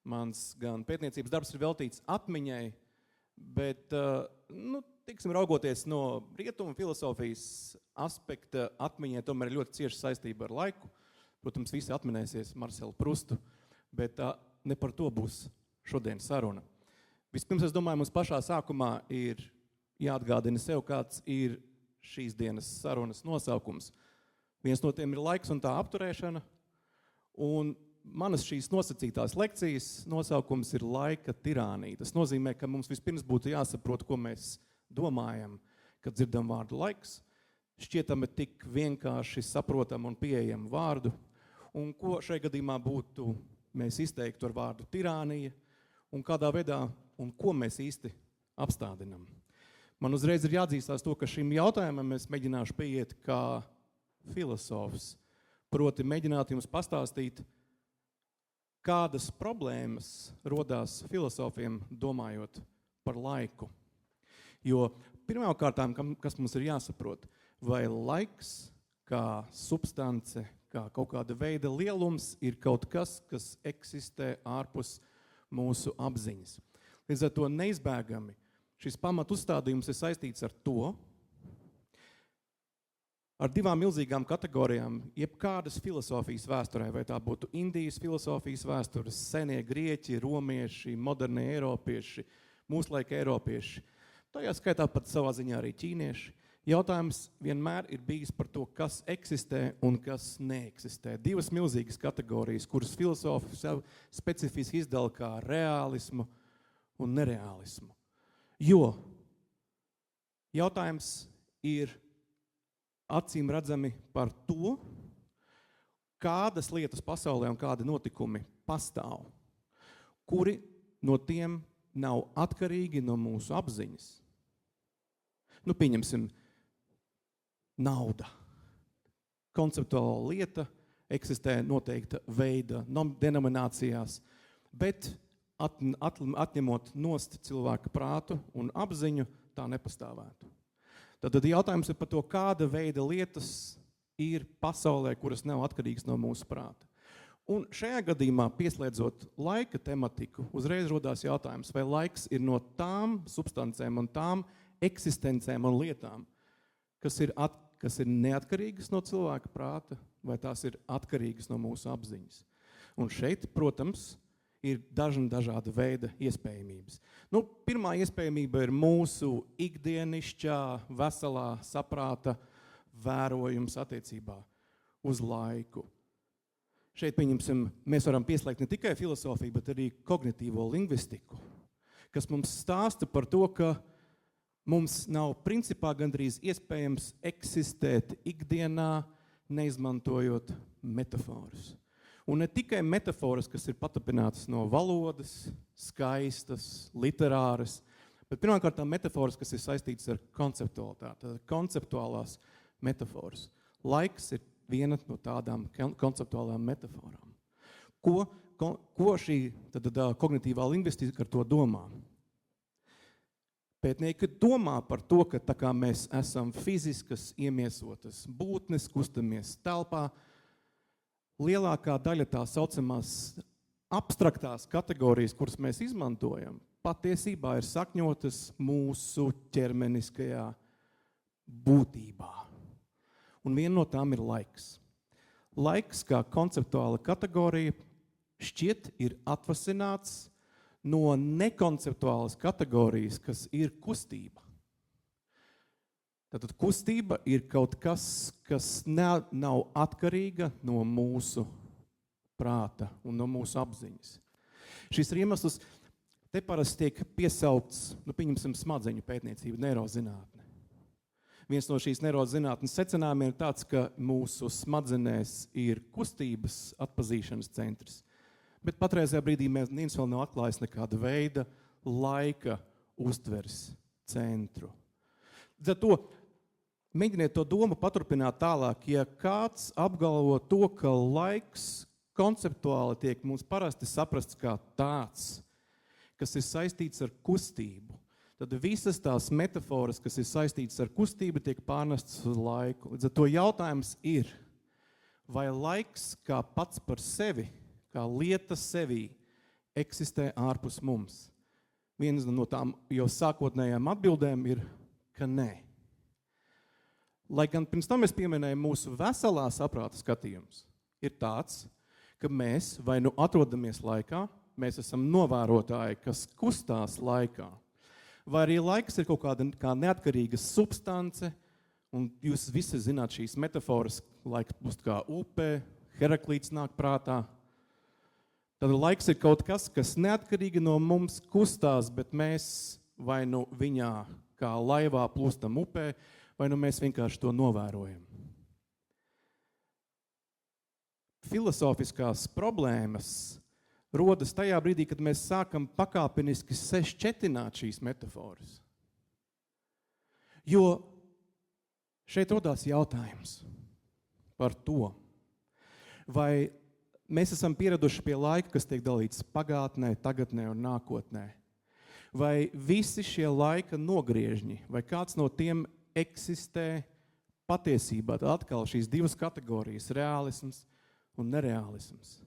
Mans gan pētniecības darbs ir veltīts atmiņai, bet, raugoties no rietumu filosofijas aspekta, atmiņai tomēr ir ļoti cieša saistība ar laiku. Protams, visi atminēsies Marcelu Prustu, bet ne par to būs šodien saruna. Vispirms, es domāju, mums pašā sākumā ir jāatgādina sev, kāds ir šīs dienas sarunas nosaukums. Viens no tiem ir laiks un tā apturēšana, un manas šīs nosacītās lekcijas nosaukums ir laika tirānija. Tas nozīmē, ka mums vispirms būtu jāsaprot, ko mēs domājam, kad dzirdam vārdu laiks, šķietami tik vienkārši saprotam un pieejam vārdu, un ko šai gadījumā būtu mēs izteiktu ar vārdu tirānija, un kādā veidā un ko mēs īsti apstādinam. Man uzreiz ir jāatzīstās to, ka šim jautājumam es mēģināšu pieiet kā filosofs, proti mēģināt jums pastāstīt, kādas problēmas rodās filosofiem domājot par laiku. Jo pirmkārtām, kas mums ir jāsaprot, vai laiks kā substance, kā kaut kāda veida lielums ir kaut kas, kas eksistē ārpus mūsu apziņas. Līdz ar to neizbēgami šis pamatu uzstādījums ir saistīts ar to, ar divām milzīgām kategorijām, jebkādas filosofijas vēsturē, vai tā būtu Indijas filosofijas vēstures, senie grieķi, romieši, modernie eiropieši, mūslaika eiropieši, tajā skaitā pat savā ziņā arī ķīnieši. Jautājums vienmēr ir bijis par to, kas eksistē un kas neeksistē. Divas milzīgas kategorijas, kuras filosofi sev specifiski izdala kā reālismu un nereālismu. Jo jautājums ir acīm redzami par to, kādas lietas pasaulē un kādi notikumi pastāv, kuri no tiem nav atkarīgi no mūsu apziņas. Pieņemsim, nauda. Konceptuāla lieta eksistē noteikta veida denominācijās, bet atņemot nost cilvēka prātu un apziņu, tā nepastāvētu. Tad jautājums ir par to, kāda veida lietas ir pasaulē, kuras nav atkarīgas no mūsu prāta. Un šajā gadījumā, pieslēdzot laika tematiku, uzreiz rodās jautājums, vai laiks ir no tām substancēm un tām eksistencēm un lietām, kas ir neatkarīgas no cilvēka prāta, vai tās ir atkarīgas no mūsu apziņas. Un šeit, protams, ir dažāda veida iespējamības. Pirmā iespējamība ir mūsu ikdienišķā, veselā saprāta vērojums attiecībā uz laiku. Šeit, pieņemsim, mēs varam pieslēgt ne tikai filosofiju, bet arī kognitīvo lingvistiku, kas mums stāsta par to, ka mums nav principā gandrīz iespējams eksistēt ikdienā, neizmantojot metaforus. Un ne tikai metaforas, kas ir patapinātas no valodas, skaistas, literāras, bet pirmkārt metaforas, kas ir saistītas ar konceptualitāti, konceptuālās metaforas. Laiks ir viena no tādām konceptuālām metaforām. Ko šī kognitīvā lingvistika ar to domā? Pētnieki domā par to, ka tā kā mēs esam fiziskas, iemiesotas būtnes, kustamies telpā, lielākā daļa tā saucamās abstraktās kategorijas, kuras mēs izmantojam, patiesībā ir sakņotas mūsu ķermeniskajā būtībā. Un viena no tām ir laiks. Laiks kā konceptuāla kategorija šķiet ir atvasināts no nekonceptuālas kategorijas, kas ir kustība. Tātad kustība ir kaut kas, kas nav atkarīga no mūsu prāta un no mūsu apziņas. Šis ir iemesls, te parasti tiek piesaukts, pieņemsim, smadzeņu pētniecība, neirozinātne. Viens no šīs neirozinātnes secinājumiem ir tāds, ka mūsu smadzenēs ir kustības atpazīšanas centrs, bet patreizajā brīdī neviens vēl nav atklājis nekāda veida laika uztveres centru. Zato mēģiniet to domu paturpināt tālāk, ja kāds apgalvo to, ka laiks konceptuāli tiek mums parasti saprasts kā tāds, kas ir saistīts ar kustību, tad visas tās metaforas, kas ir saistītas ar kustību, tiek pārnestas uz laiku. Līdz ar to jautājums ir, vai laiks kā pats par sevi, kā lieta sevī, eksistē ārpus mums? Viens no tām jau sākotnējām atbildēm ir, ka nē. Lai gan pirms tam es pieminēju mūsu veselā saprāta skatījums, ir tāds, ka mēs vai nu atrodamies laikā, mēs esam novērotāji, kas kustās laikā, vai arī laiks ir kaut kāda kā neatkarīga substance, un jūs visi zināt šīs metaforas, laiks būs kā upe, Heraklīts nāk prātā. Tad laiks ir kaut kas, kas neatkarīgi no mums kustās, bet mēs vai nu viņā kā laivā plūstam upē, vai nu mēs vienkārši to novērojam. Filozofiskās problēmas rodas tajā brīdī, kad mēs sākam pakāpeniski sešķetināt šīs metaforas. Jo šeit rodās jautājums par to, vai mēs esam pieraduši pie laika, kas tiek dalīts pagātnē, tagadnē un nākotnē. Vai visi šie laika nogriežņi, vai kāds no tiem eksistē patiesībā? Tad atkal šīs divas kategorijas, reālisms un nereālisms.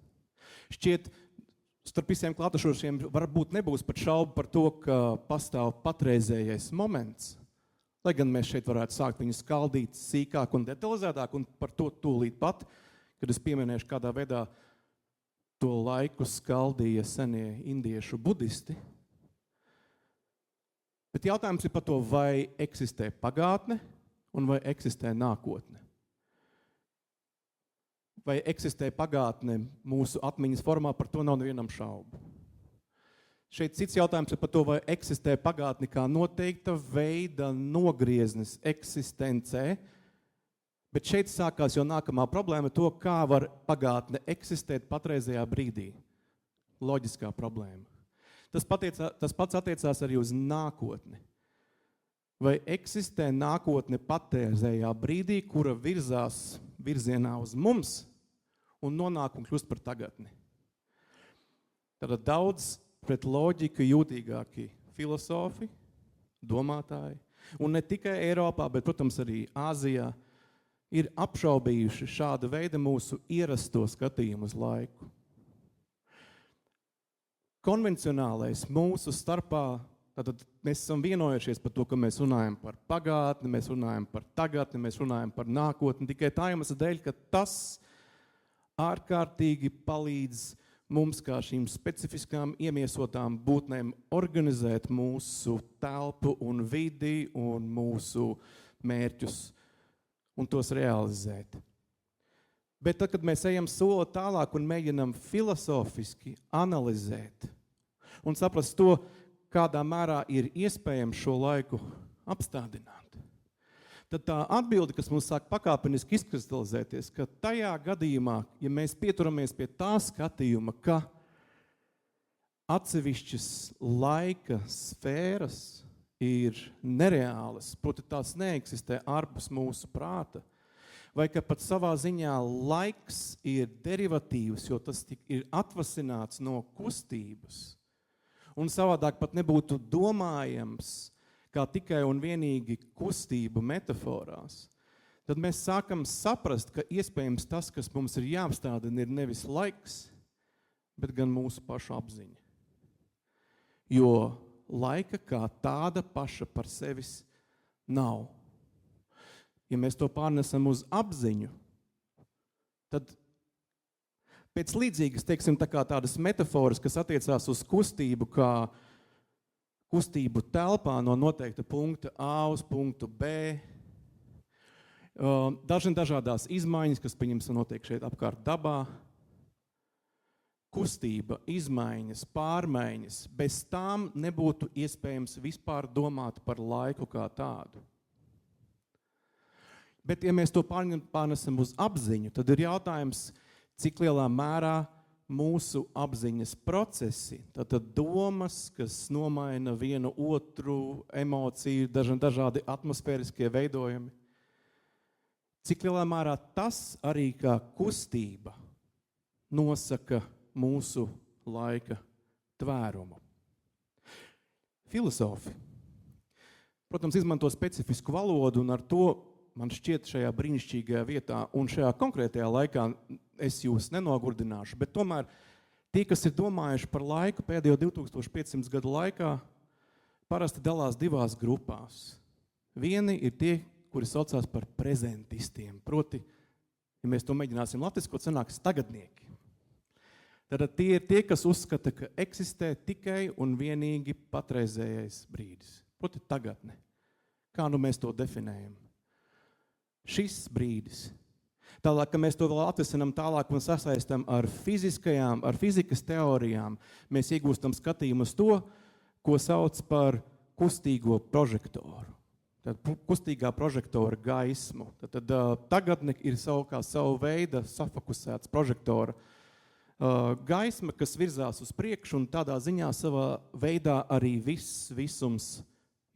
Šķiet, starp visiem klātešošiem varbūt nebūs pat šaubu par to, ka pastāv patreizējais moments, lai gan mēs šeit varētu sākt viņu skaldīt sīkāk un detalizētāk, un par to tūlīt pat, kad es pieminēšu, kādā veidā to laiku skaldīja senie indiešu budisti. Bet jautājums ir par to, vai eksistē pagātne un vai eksistē nākotne. Vai eksistē pagātne mūsu atmiņas formā, par to nav nevienam šaubu. Šeit cits jautājums ir par to, vai eksistē pagātne kā noteikta veida nogrieznis eksistencē, bet šeit sākās jau nākamā problēma to, kā var pagātne eksistēt patreizajā brīdī. Loģiskā problēma. Tas pats attiecās arī uz nākotni. Vai eksistē nākotne patreizajā brīdī, kura virzās virzienā uz mums un nonāk un kļūst par tagadni? Tātad daudz pret loģiku jūtīgāki filozofi, domātāji, un ne tikai Eiropā, bet, protams, arī Āzijā, ir apšaubījuši šāda veida mūsu ierasto skatījumu uz laiku. Konvencionālais mūsu starpā, tātad mēs esam vienojušies par to, ka mēs runājam par pagātni, mēs runājam par tagadni, mēs runājam par nākotni, tikai tā iemesla dēļ, ka tas ārkārtīgi palīdz mums kā šīm specifiskām iemiesotām būtnēm organizēt mūsu telpu un vidi un mūsu mērķus un tos realizēt. Bet tad, kad mēs ejam soli tālāk un mēģinam filozofiski analizēt un saprast to, kādā mērā ir iespējams šo laiku apstādināt, tad tā atbilde, kas mums sāk pakāpeniski izkristalizēties, ka tajā gadījumā, ja mēs pieturamies pie tā skatījuma, ka atsevišķas laika sfēras ir nereālas, proti tās neeksistē ārpus mūsu prāta, vai ka pat savā ziņā laiks ir derivatīvs, jo tas ir atvasināts no kustības, un savādāk pat nebūtu domājams kā tikai un vienīgi kustību metaforās, tad mēs sākam saprast, ka iespējams tas, kas mums ir jāapstādina, ir nevis laiks, bet gan mūsu pašu apziņa. Jo laika kā tāda paša par sevis nav. Ja mēs to pārnesam uz apziņu, tad pēc līdzīgas, teiksim, tā kā tādas metaforas, kas attiecās uz kustību, kā kustību telpā no noteikta punkta A uz punktu B, dažādās izmaiņas, kas, pieņemsim, notiek šeit apkārt dabā, kustība, izmaiņas, pārmaiņas, bez tām nebūtu iespējams vispār domāt par laiku kā tādu. Bet, ja mēs to pārnesam uz apziņu, tad ir jautājums, cik lielā mērā mūsu apziņas procesi, tātad domas, kas nomaina vienu otru, emociju, dažādi atmosfēriskie veidojumi, cik lielā mērā tas arī kā kustība nosaka mūsu laika tvērumu. Filozofi, protams, izmanto specifisku valodu, un ar to man šķiet šajā brīnišķīgajā vietā un šajā konkrētajā laikā es jūs nenogurdināšu, bet tomēr Tie, kas ir domājuši par laiku pēdējo 2500 gadu laikā, parasti dalās divās grupās. Vieni ir tie, kuri saucās par prezentistiem, proti, ja mēs to mēģināsim latviskot, sanāks tagadnieki. Tad tie ir tie, kas uzskata, ka eksistē tikai un vienīgi patreizējais brīdis, proti tagadne. Kā nu mēs to definējam? Šis brīdis. Tālāk, ka mēs to vēl atvesinām tālāk un sasaistam ar fizikas teorijām, mēs iegūstam skatījumu uz to, ko sauc par kustīgo prožektoru. Tad kustīgā prožektora gaismu. Tad tagadne ir savu veidu safokusēts prožektora gaisma, kas virzās uz priekšu un tādā ziņā savā veidā arī visums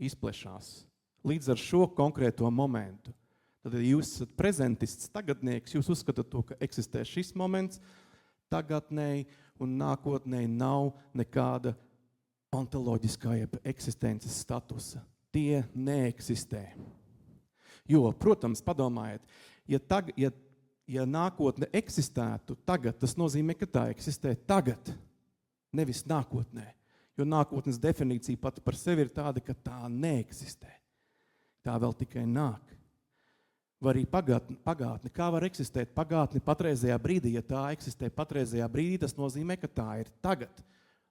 izplešās. Līdz ar šo konkrēto momentu. Tad, ja jūs esat prezentists, tagadnieks, jūs uzskatāt to, ka eksistē šis moments, tagadnēji un nākotnēji nav nekāda ontoloģiskā jeb eksistences statusa. Tie neeksistē. Jo, protams, padomājiet, ja nākotne eksistētu tagad, tas nozīmē, ka tā eksistē tagad, nevis nākotnē. Jo nākotnes definīcija pati par sevi ir tāda, ka tā neeksistē. Tā vēl tikai nāk. Vai arī pagātne. Kā var eksistēt pagātne patreizajā brīdī? Ja tā eksistē patreizajā brīdī, tas nozīmē, ka tā ir tagad.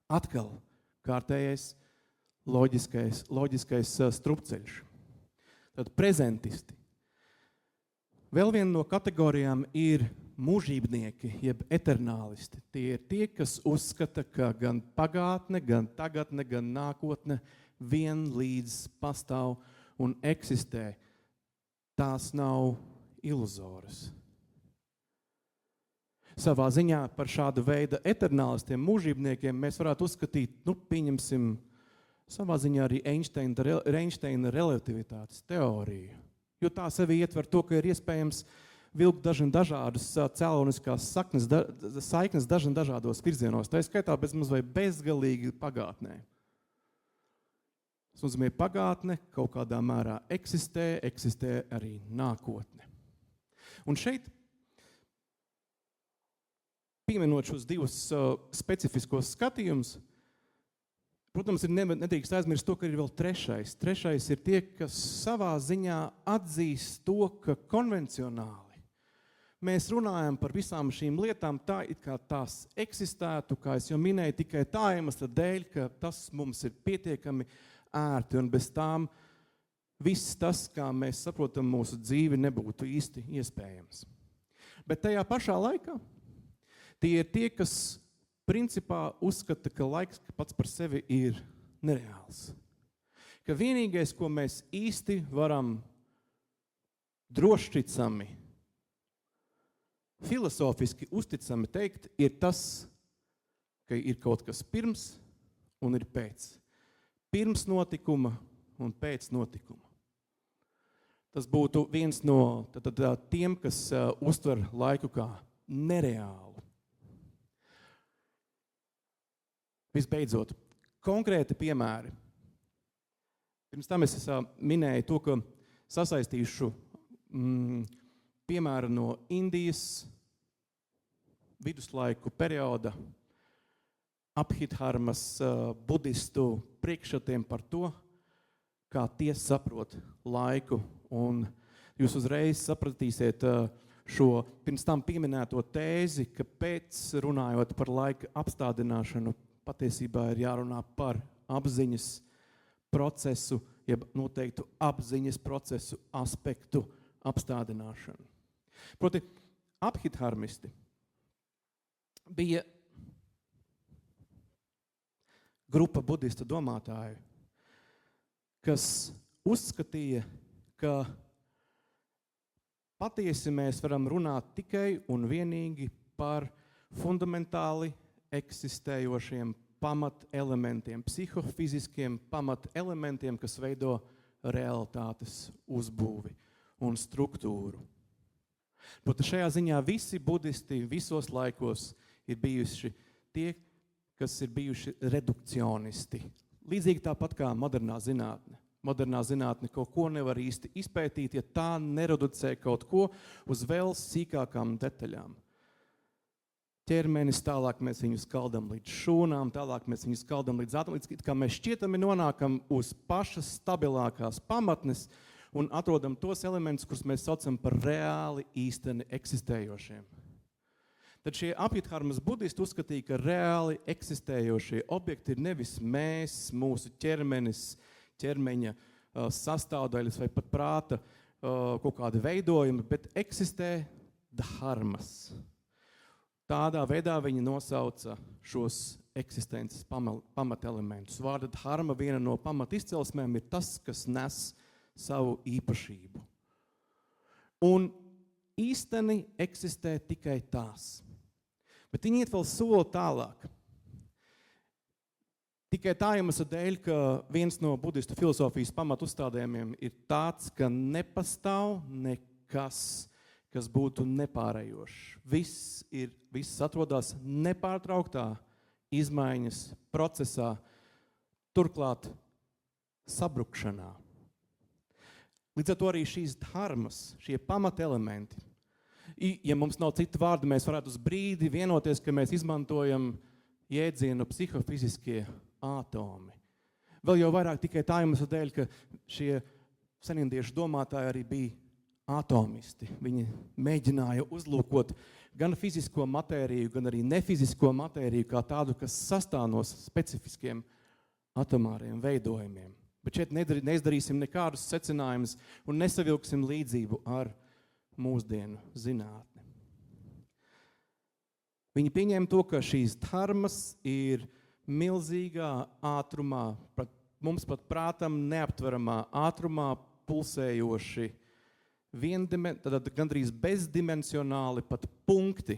Atkal kārtējais loģiskais strupceļš. Tad prezentisti. Vēl viena no kategorijām ir mūžībnieki, jeb eternālisti. Tie ir tie, kas uzskata, ka gan pagātne, gan tagadne, gan nākotne vienlīdz pastāv un eksistē. Tās nav iluzoras. Savā ziņā par šādu veidu eternālistiem, mūžībniekiem mēs varētu uzskatīt, pieņemsim, savā ziņā arī Einsteina relativitātes teoriju. Jo tā sevi ietver to, ka ir iespējams vilkt dažādas cēloniskās saiknes dažādos virzienos. Tā ir skaitā bezgalīgi pagātnē. Tas nozīmē, pagātne kaut kādā mērā eksistē arī nākotne. Un šeit, pieminot šos divus specifiskos skatījumus, protams, nedrīkst aizmirst to, ka ir vēl trešais. Trešais ir tie, kas savā ziņā atzīst to, ka konvencionāli mēs runājam par visām šīm lietām tā, it kā tās eksistētu, kā es jau minēju, tikai tā iemesla dēļ, ka tas mums ir pietiekami ērti, un bez tām viss tas, kā mēs saprotam mūsu dzīvi, nebūtu īsti iespējams. Bet tajā pašā laikā tie ir tie, kas principā uzskata, ka laiks pats par sevi ir nereāls. Ka vienīgais, ko mēs īsti varam drošticami, filozofiski uzticami teikt, ir tas, ka ir kaut kas pirms un ir pēc. Pirms notikuma un pēc notikuma. Tas būtu viens no tiem, kas uztver laiku kā nereālu. Visbeidzot, konkrēti piemēri. Pirms tam es minēju to, ka sasaistīšu piemēru no Indijas viduslaiku perioda Abhidharmas budistu priekšstatiem par to, kā tie saprot laiku. Un jūs uzreiz sapratīsiet šo pirms tam pieminēto tēzi, ka pēc runājot par laika apstādināšanu, patiesībā ir jārunā par apziņas procesu, jeb noteiktu apziņas procesu aspektu apstādināšanu. Proti, abhidharmisti bija grupa budistu domātāju, kas uzskatīja, ka patiesi mēs varam runāt tikai un vienīgi par fundamentāli eksistējošiem pamatelementiem, psihofiziskiem pamatelementiem, kas veido realitātes uzbūvi un struktūru. Proti šajā ziņā visi budisti visos laikos ir bijuši tie, kas ir bijuši redukcionisti. Līdzīgi tāpat kā modernā zinātne. Modernā zinātne kaut ko nevar īsti izpētīt, ja tā nereducē kaut ko uz vēl sīkākām detaļām. ķermenis, tālāk mēs viņu skaldam līdz šūnām, tālāk mēs viņu skaldam līdz ātram, līdz kā mēs šķietami nonākam uz pašas stabilākās pamatnes un atrodam tos elementus, kurus mēs saucam par reāli īsteni eksistējošiem. Tad šie Abhidharmas budisti uzskatīja, ka reāli eksistējošie objekti ir nevis mēs, mūsu ķermenis, ķermeņa sastāvdaļas vai pat prāta kaut kādi veidojumi, bet eksistē dharmas. Tādā veidā viņi nosauca šos eksistences pamatelementus. Vārda dharma, viena no pamatizcelsmēm, ir tas, kas nes savu īpašību. Un īsteni eksistē tikai tās. Bet viņi iet vēl soli tālāk. Tikai tā iemesla dēļ, ka viens no budistu filosofijas pamatuzstādījumiem ir tāds, ka nepastāv nekas, kas būtu nepārējošs. Viss atrodas nepārtrauktā izmaiņas procesā, turklāt sabrukšanā. Līdz ar to arī šīs dharmas, šie pamatelementi, ja mums nav citu vārdu, mēs varētu uz brīdi vienoties, ka mēs izmantojam jēdzienu psihofiziskie ātomi. Vēl jau vairāk tikai tā iemesla dēļ, ka šie senindiešu domātāji arī bija atomisti. Viņi mēģināja uzlūkot gan fizisko matēriju, gan arī nefizisko matēriju kā tādu, kas sastāv no specifiskiem atomāriem veidojumiem. Bet šeit neizdarīsim nekādus secinājumus un nesavilksim līdzību ar mūsdienu zinātni. Viņi pieņēma to, ka šīs dharmas ir milzīgā ātrumā, mums pat prātam neaptveramā ātrumā pulsējoši, tad gandrīz bezdimensionāli pat punkti.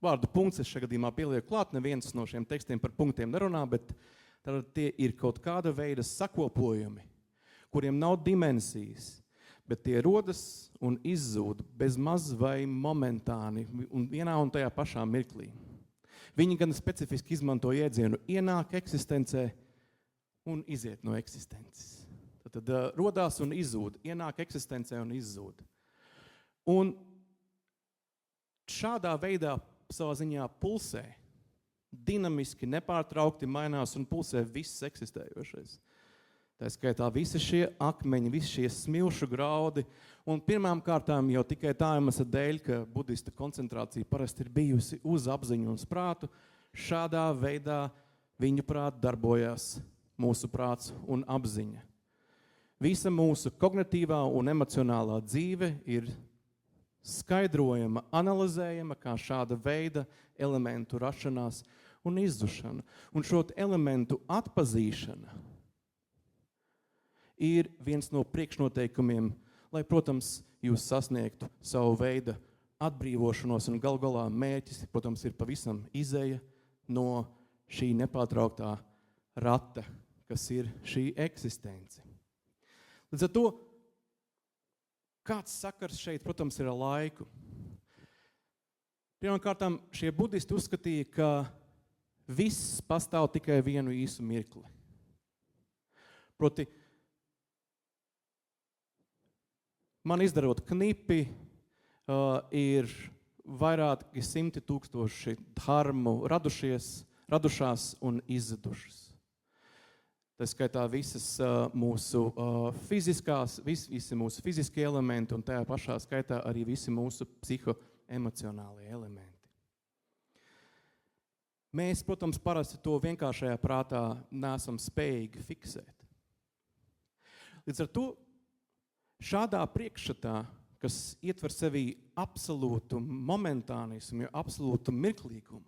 Vārdu punkts es šajā gadījumā pielieku klāt, neviens no šiem tekstiem par punktiem nerunā, bet tad tie ir kaut kāda veida sakopojumi, kuriem nav dimensijas, bet tie rodas un izzūd bez maz vai momentāni un vienā un tajā pašā mirklī. Viņi gan specifiski izmanto jēdzienu ienāk eksistencē un iziet no eksistences. Tad rodās un izzūd, ienāk eksistencē un izzūd. Un šādā veidā savā ziņā pulsē, dinamiski, nepārtraukti mainās un pulsē viss eksistējošais. Tā skaitā visi šie akmeņi, visi šie smilšu graudi, un pirmām kārtām jau tikai tā iemesla dēļ, ka budista koncentrācija parasti ir bijusi uz apziņu un prātu, šādā veidā viņu prāt darbojās mūsu prāts un apziņa. Visa mūsu kognitīvā un emocionālā dzīve ir skaidrojama, analizējama kā šāda veida elementu rašanās un izzušana. Un šo elementu atpazīšana ir viens no priekšnoteikumiem, lai, protams, jūs sasniegtu savu veidu atbrīvošanos un galu galā mērķis, protams, ir pavisam izeja no šī nepārtrauktā rata, kas ir šī eksistence. Līdz ar to, kāds sakars šeit, protams, ir ar laiku. Pirmkārtām, šie budisti uzskatīja, ka viss pastāv tikai vienu īsu mirkli. Proti, man izdarot knipi, ir vairāki 100 000 dharmu radušās un izzudušas. Tā skaitā visas mūsu visi mūsu fiziskie elementi un tajā pašā skaitā arī visi mūsu psihoemocionālie elementi. Mēs, protams, parasti to vienkāršajā prātā neesam spējīgi fiksēt. Līdz ar to šādā priekšstatā, kas ietver sevī absolūtu momentānismu, absolūtu mirklīgumu,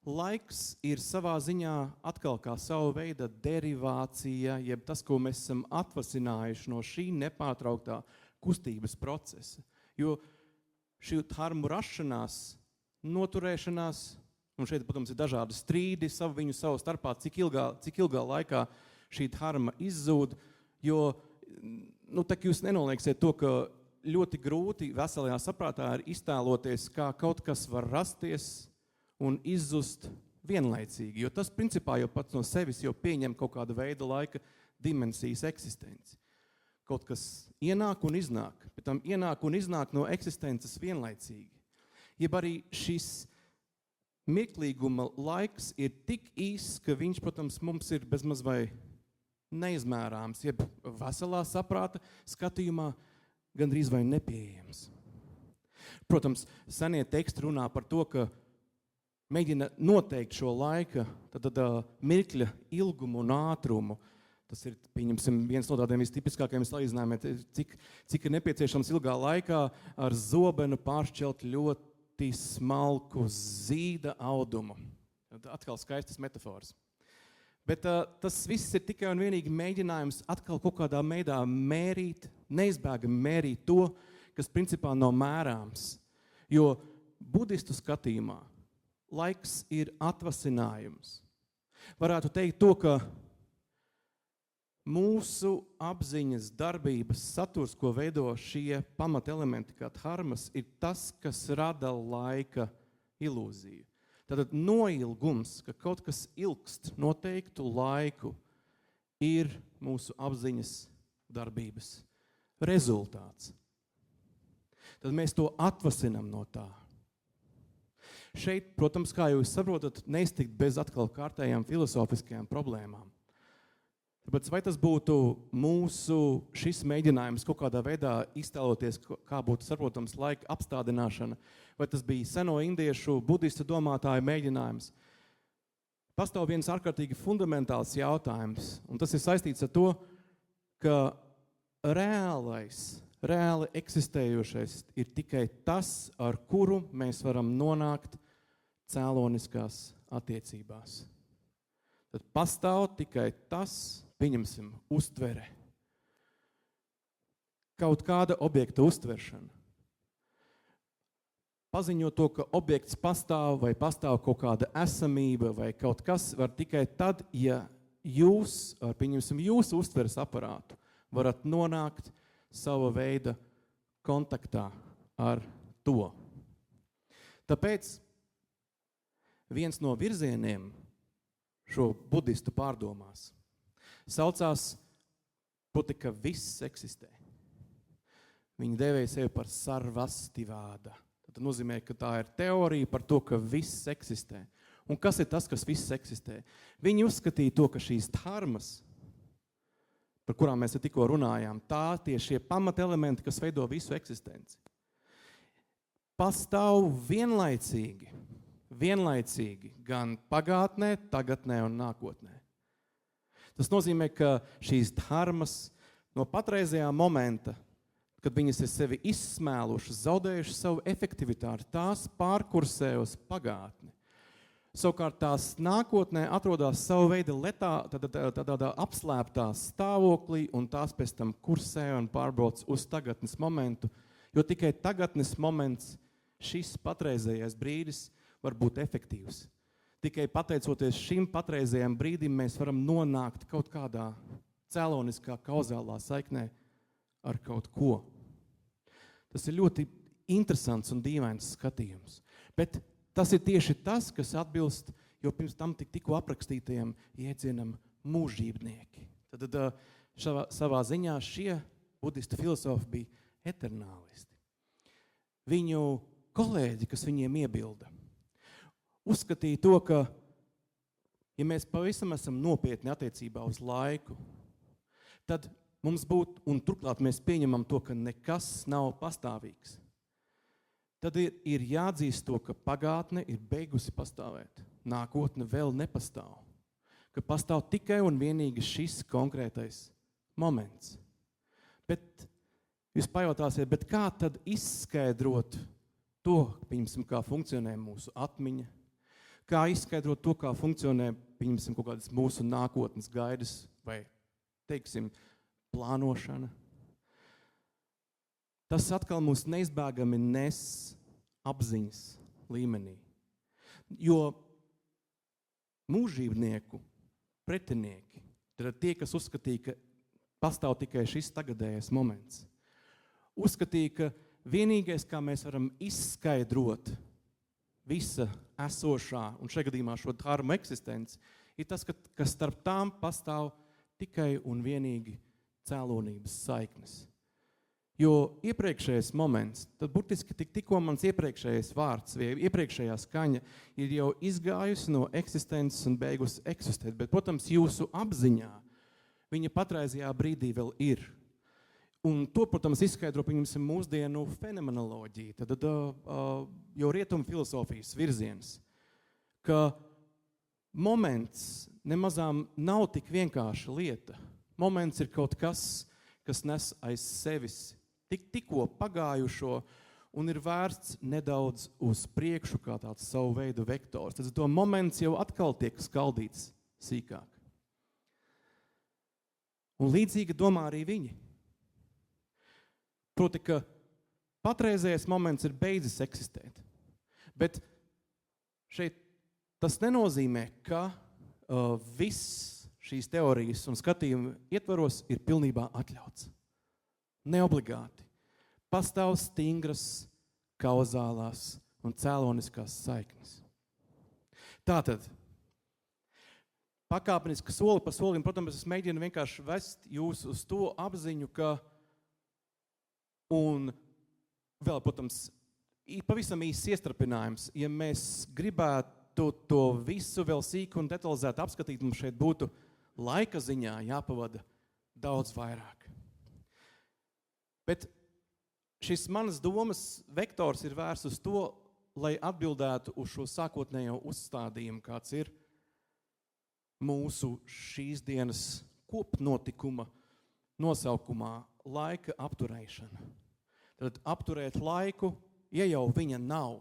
laiks ir savā ziņā atkal kā sava veida derivācija, jeb tas, ko mēs esam atvasinājuši no šī nepārtrauktā kustības procesa. Jo šī dharmu rašanās, noturēšanās, un šeit, protams, ir dažādi strīdi viņu savu starpā, cik ilgā laikā šī dharma izzūd, jo jūs nenolieksiet to, ka ļoti grūti veselajā saprātā ir iztēloties, kā kaut kas var rasties un izzust vienlaicīgi, jo tas principā jau pats no sevis jau pieņem kaut kāda veida laika dimensijas eksistenci. Kaut kas ienāk un iznāk, bet tam ienāk un iznāk no eksistences vienlaicīgi. Jeb arī šis mirklīguma laiks ir tik īss, ka viņš, protams, mums ir bezmaz vai neizmērāms, jeb veselā saprāta skatījumā gandrīz vai nepieejams. Protams, senie teksti runā par to, ka mēģina noteikt šo laika tad mirkļa ilgumu un ātrumu. Tas ir, pieņemsim, viens no tādiem vistipiskākajiem salīdzinājumiem, cik ir nepieciešams ilgā laikā ar zobenu pāršķelt ļoti smalku zīda audumu. Atkal skaistas metafors. Bet tas viss ir tikai un vienīgi mēģinājums atkal kaut kādā veidā mērīt, neizbēgami mērīt to, kas principā nav mērāms. Jo budistu skatījumā laiks ir atvasinājums. Varētu teikt to, ka mūsu apziņas darbības saturs, ko veido šie pamatelementi kā dharmas, ir tas, kas rada laika ilūziju. Tātad noilgums, ka kaut kas ilgst noteiktu laiku, ir mūsu apziņas darbības rezultāts. Tad mēs to atvasinam no tā. Šeit, protams, kā jūs saprotat, neiztikt bez atkal kārtējām filozofiskajām problēmām. Tāpēc vai tas būtu šis mēģinājums kaut kādā veidā iztēloties, kā būtu saprotams laika apstādināšana, vai tas bija seno indiešu budistu domātāju mēģinājums. Pastāv viens ārkārtīgi fundamentāls jautājums, un tas ir saistīts ar to, ka reāli eksistējošais ir tikai tas, ar kuru mēs varam nonākt cēloniskās attiecībās. Tad pastāv tikai tas, pieņemsim, uztvere. Kaut kāda objekta uztveršana. Paziņot to, ka objekts pastāv vai pastāv kaut kāda esamība vai kaut kas, var tikai tad, ja jūs, pieņemsim, jūsu uztveres aparātu, varat nonākt sava veida kontaktā ar to. Tāpēc viens no virzieniem šo budistu pārdomās saucās proti, ka viss eksistē. Viņi dēvēja sevi par sarvastivāda. Tas nozīmē, ka tā ir teorija par to, ka viss eksistē. Un kas ir tas, kas viss eksistē? Viņi uzskatīja to, ka šīs dharmas, par kurām mēs tikko runājām, tie šie pamatelementi, kas veido visu eksistenci, pastāv vienlaicīgi gan pagātnē, tagadnē un nākotnē. Tas nozīmē, ka šīs dharmas no patreizējā momenta, kad viņas ir sevi izsmēlušas, zaudējušas savu efektivitāti, tās pārkursē uz pagātni. Savukārt tās nākotnē atrodas savu veidu tādā apslēptā stāvoklī, un tās pēc tam kursē un pārbrauc uz tagadnes momentu, jo tikai tagadnes moments, šis patreizējais brīdis, var būt efektīvs. Tikai pateicoties šim patreizējam brīdim, mēs varam nonākt kaut kādā cēloniskā kauzālā saiknē ar kaut ko. Tas ir ļoti interesants un dīvains skatījums. Bet tas ir tieši tas, kas atbilst jau pirms tam tikko aprakstītajam jēdzienam mūžībnieki. Tad savā ziņā šie budistu filozofi bija eternālisti. Viņu kolēģi, kas viņiem iebilda, uzskatīja to, ka, ja mēs pavisam esam nopietni attiecībā uz laiku, tad mums būtu, un turklāt mēs pieņemam to, ka nekas nav pastāvīgs. Tad ir jāatzīst to, ka pagātne ir beigusi pastāvēt. Nākotne vēl nepastāv. Ka pastāv tikai un vienīgi šis konkrētais moments. Bet jūs pajautāsiet, bet kā tad izskaidrot to, pieņemsim, kā funkcionē mūsu atmiņa? Kā izskaidrot to, kā funkcionē, pieņemsim, kaut kādas mūsu nākotnes gaidas vai, teiksim, plānošana? Tas atkal mūs neizbēgami nes apziņas līmenī. Jo mūžībnieku pretinieki, tad tie, kas uzskatīja, ka pastāv tikai šis tagadējais moments, uzskatīja, ka vienīgais, kā mēs varam izskaidrot visa esošā un šajā gadījumā šo dharmu eksistenci, ir tas, ka starp tām pastāv tikai un vienīgi cēlonības saiknes. Jo iepriekšējais moments, tad burtiski tikko mans iepriekšējais vārds vai iepriekšējā skaņa ir jau izgājusi no eksistences un beigusi eksistēt. Bet, protams, jūsu apziņā viņa patreizajā brīdī vēl ir. Un to, protams, izskaidro, pieņemsim, mūsdienu fenomenoloģija, tad jau rietumu filosofijas virziens, ka moments nemazām nav tik vienkārša lieta. Moments ir kaut kas, kas nes aiz sevis tikko pagājušo un ir vērsts nedaudz uz priekšu kā tāds savu veidu vektors. Tad to moments jau atkal tiek skaldīts sīkāk. Un līdzīgi domā arī viņi. Proti, ka patreizējais moments ir beidzis eksistēt. Bet šeit tas nenozīmē, ka viss šīs teorijas un skatījumi ietvaros ir pilnībā atļauts. Neobligāti. Pastāv stingras kauzālās un cēloniskās saiknes. Tātad, pakāpeniski soli pa solim, protams, es mēģinu vienkārši vest jūs uz to apziņu, ka un vēl, protams, pavisam īsts iestrapinājums, ja mēs gribētu to visu vēl sīku un detalizētu apskatīt, mums šeit būtu laika ziņā jāpavada daudz vairāk. Bet šis manas domas vektors ir vērsts uz to, lai atbildētu uz šo sākotnējo uzstādījumu, kāds ir mūsu šīs dienas kopnotikuma nosaukumā laika apturēšana. Tad apturēt laiku, ja jau viņa nav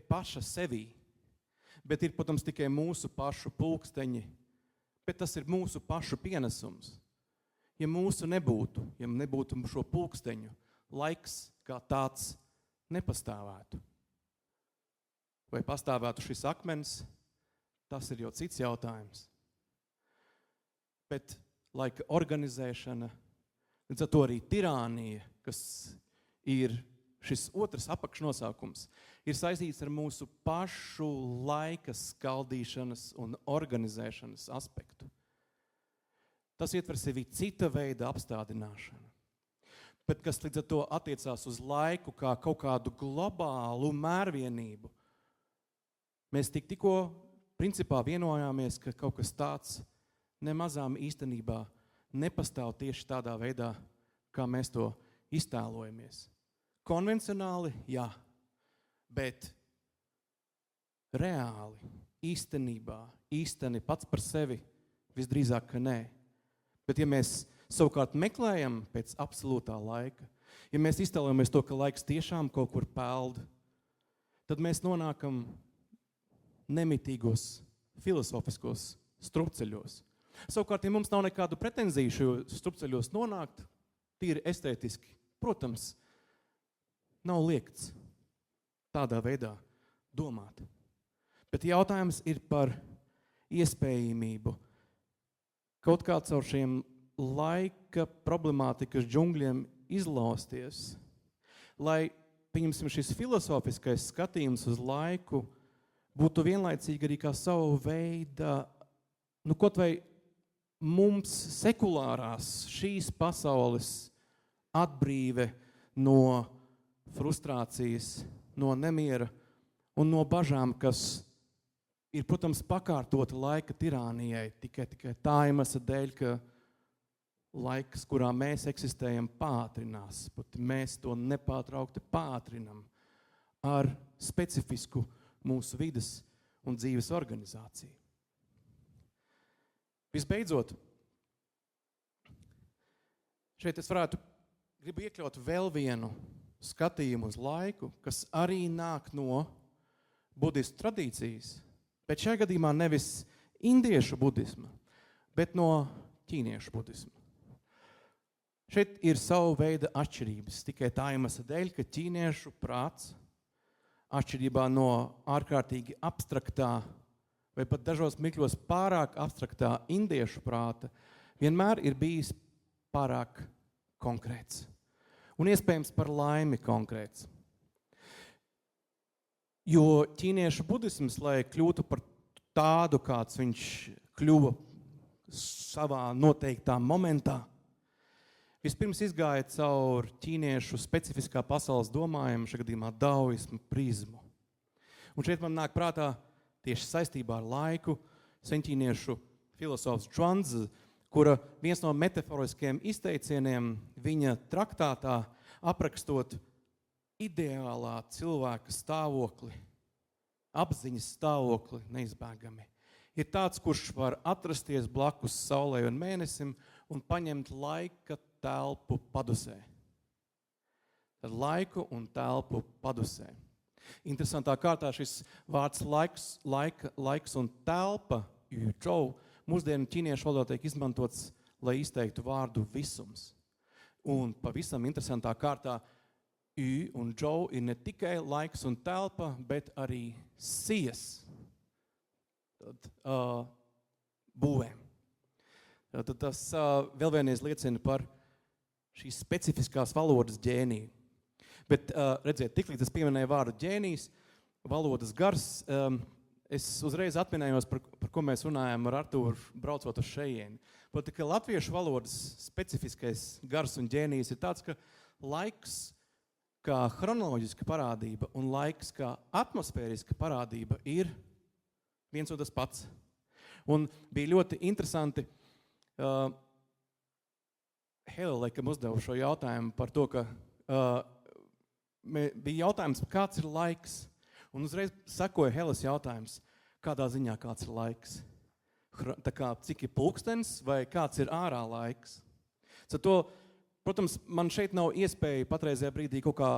paša sevī, bet ir, protams, tikai mūsu pašu pulksteņi, bet tas ir mūsu pašu pienesums. Ja mūsu nebūtu, ja nebūtu šo pulksteņu, laiks kā tāds nepastāvētu. Vai pastāvētu šis akmens, tas ir jau cits jautājums. Bet laika organizēšana, līdz ar to arī tirānija, kas ir šis otrs apakšnosaukums, ir saistīts ar mūsu pašu laika skaldīšanas un organizēšanas aspektu. Tas ietver sevi cita veida apstādināšanu. Bet kas līdz ar to attiecās uz laiku kā kaut kādu globālu mērvienību, mēs tikko principā vienojāmies, ka kaut kas tāds nemazām īstenībā nepastāv tieši tādā veidā, kā mēs to iztēlojamies. Konvencionāli, jā, bet reāli, īstenībā, īsteni pats par sevi visdrīzāk, ka nē. Bet ja mēs savukārt meklējam pēc absolūtā laika, ja mēs iztēlojamies to, ka laiks tiešām kaut kur peld, tad mēs nonākam nemitīgos filozofiskos strupceļos. Savukārt, ja mums nav nekādu pretenziju šajos strupceļos nonākt, tīri estētiski, protams, nav liekts tādā veidā domāt. Bet jautājums ir par iespējamību kaut kā caur šiem laika problemātikas džungļiem izlausties, lai, pieņemsim, šis filozofiskais skatījums uz laiku būtu vienlaicīgi arī kā savu veidu, kaut vai mums sekulārās šīs pasaules atbrīve no frustrācijas, no nemiera un no bažām, kas ir, protams, pakārtota laika tirānijai tikai tā iemesla dēļ, ka laiks, kurā mēs eksistējam, pātrinās. Pat mēs to nepārtraukti pātrinam ar specifisku mūsu vides un dzīves organizāciju. Visbeidzot, šeit es gribu iekļaut vēl vienu skatījumu uz laiku, kas arī nāk no budistu tradīcijas, bet šajā gadījumā nevis indiešu budisma, bet no ķīniešu budisma. Šeit ir savu veidu atšķirības, tikai tā iemesla dēļ, ka ķīniešu prāts, atšķirībā no ārkārtīgi abstraktā vai pat dažos mirkļos pārāk abstraktā indiešu prāta, vienmēr ir bijis pārāk konkrēts. Un iespējams par laimi konkrēts. Jo ķīniešu budisms, lai kļūtu par tādu, kāds viņš kļuva savā noteiktā momentā, vispirms izgāja caur ķīniešu specifiskā pasaules domājumu, šajā gadījumā daoismu prizmu. Un šeit man nāk prātā tieši saistībā ar laiku senķīniešu filosofs Zhuangzi, kura viens no metaforiskiem izteicieniem viņa traktātā aprakstot ideālā cilvēka stāvokli, apziņas stāvokli neizbēgami, ir tāds, kurš var atrasties blakus saulei un mēnesim un paņemt laika telpu padusē. Tad laiku un telpu padusē. Interesantā kārtā šis vārds laiks un telpa, yuzhou, mūsdienu ķīniešu valodā tiek izmantots, lai izteiktu vārdu visums. Un pavisam interesantā kārtā yu un zhou ir ne tikai laiks un telpa, bet arī sijas būvēm. Tad tas vēl vienreiz liecina par šīs specifiskās valodas ģēniju. Bet, redziet, tiklīdz es pieminēju vārdu ģēnijs, valodas gars, es uzreiz atminējos, par ko mēs runājām ar Artūru, braucot uz šejieni. Proti, ka latviešu valodas specifiskais gars un ģēnijs ir tāds, ka laiks kā chronoloģiska parādība un laiks kā atmosfēriska parādība ir viens un tas pats. Un bija ļoti interesanti, Hele laikam uzdeva šo jautājumu par to, ka bija jautājums, kāds ir laiks. Un uzreiz sekoja Heles jautājums, kādā ziņā kāds ir laiks. Tā kā, cik ir pulkstens vai kāds ir ārā laiks. To, protams, man šeit nav iespēja patreizajā brīdī kaut kā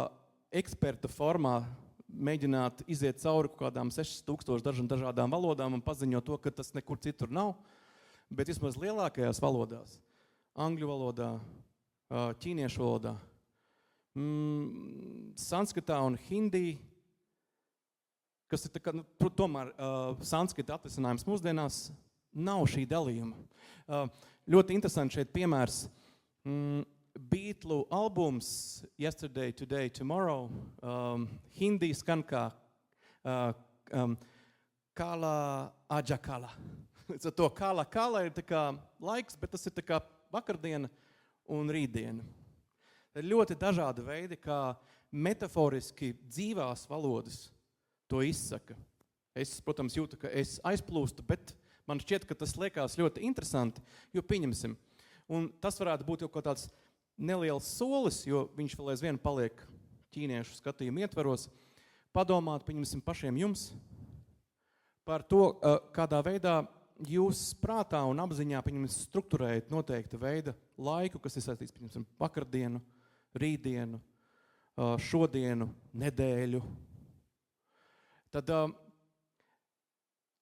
eksperta formā mēģināt iziet cauri kaut kādām 6000 dažādām valodām un paziņot to, ka tas nekur citur nav. Bet vismaz lielākajās valodās, angļu valodā, ķīniešu valodā, sanskritā un hindi, kas ir tā kā, tomēr sanskrita atvesinājums mūsdienās, nav šī dalījuma. Ļoti interesanti šeit piemērs. Beatlu albums Yesterday, Today, Tomorrow, hindi skan kā kala ajakala. To kala ir tā kā laiks, bet tas ir tā kā vakardiena un rītdiena. Ir ļoti dažādi veidi, kā metaforiski dzīvās valodas to izsaka. Es, protams, jūtu, ka es aizplūstu, bet man šķiet, ka tas liekas ļoti interesanti, jo pieņemsim. Un tas varētu būt jau kaut tāds neliels solis, jo viņš vēl aizvien paliek ķīniešu skatījumu ietveros, padomāt, pieņemsim pašiem jums, par to, kādā veidā jūs prātā un apziņā strukturējat noteikta veida laiku, kas ir saistīts, pieņemsim, vakardienu, rītdienu, šodienu, nedēļu. Tad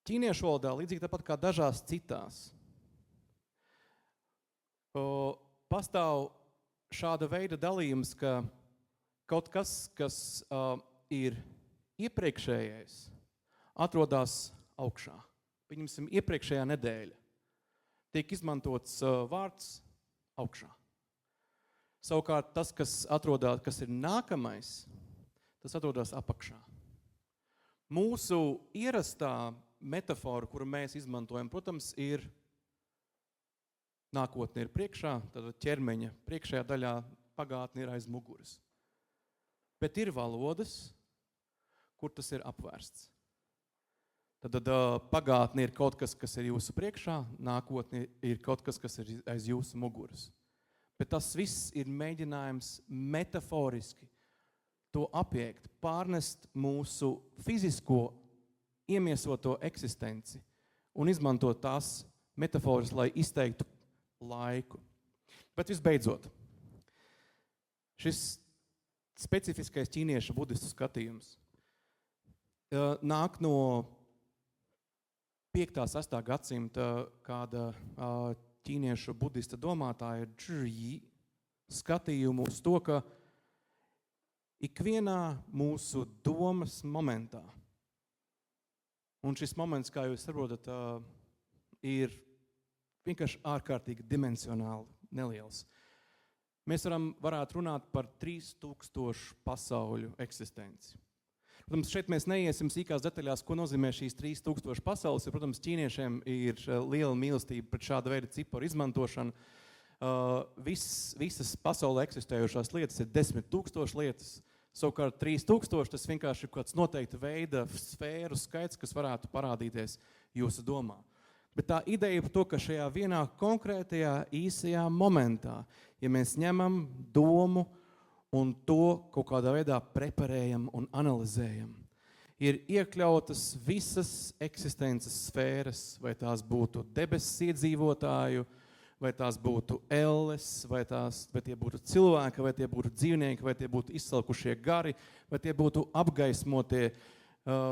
ķīniešu valodā, līdzīgi tāpat kā dažās citās, pastāv šāda veida dalījums, ka kaut kas, kas ir iepriekšējais, atrodas augšā. Pieņemsim, iepriekšējā nedēļa tiek izmantots vārds augšā. Savukārt tas, kas ir nākamais, tas atrodas apakšā. Mūsu ierastā metafora, kuru mēs izmantojam, protams, ir nākotne ir priekšā, tad ķermeņa priekšējā daļā, pagātne ir aiz muguras. Bet ir valodas, kur tas ir apvērsts. Tad pagātne ir kaut kas, kas ir jūsu priekšā, nākotne ir kaut kas, kas ir aiz jūsu muguras. Bet tas viss ir mēģinājums metaforiski to apiekt, pārnest mūsu fizisko iemiesoto eksistenci un izmantot tās metaforas, lai izteiktu laiku. Bet visbeidzot, šis specifiskais ķīniešu budistu skatījums nāk no 5. 6. gadsimta kāda ķīniešu budista domātāja Zhi skatījumu uz to, ka ikvienā mūsu domas momentā, un šis moments, kā jūs saprotat, ir vienkārši ārkārtīgi dimensionāli neliels. Mēs varētu runāt par 3000 pasauļu eksistenci. Protams, šeit mēs neiesim sīkās detaļās, ko nozīmē šīs 3000 pasaules. Protams, ķīniešiem ir liela mīlestība pret šāda veida ciparu izmantošanu. Visas pasaulē eksistējušās lietas ir 10,000 lietas, savukārt 3,000 tas vienkārši ir kāds noteikta veida sfēru skaits, kas varētu parādīties jūsu domā. Bet tā ideja par to, ka šajā vienā konkrētajā īsajā momentā, ja mēs ņemam domu un to kaut kādā veidā preparējam un analizējam, ir iekļautas visas eksistences sfēras, vai tās būtu debesis iedzīvotāju, vai tās būtu elles, vai tie būtu cilvēki, vai tie būtu dzīvnieki, vai tie būtu izsalkušie gari, vai tie būtu apgaismotie,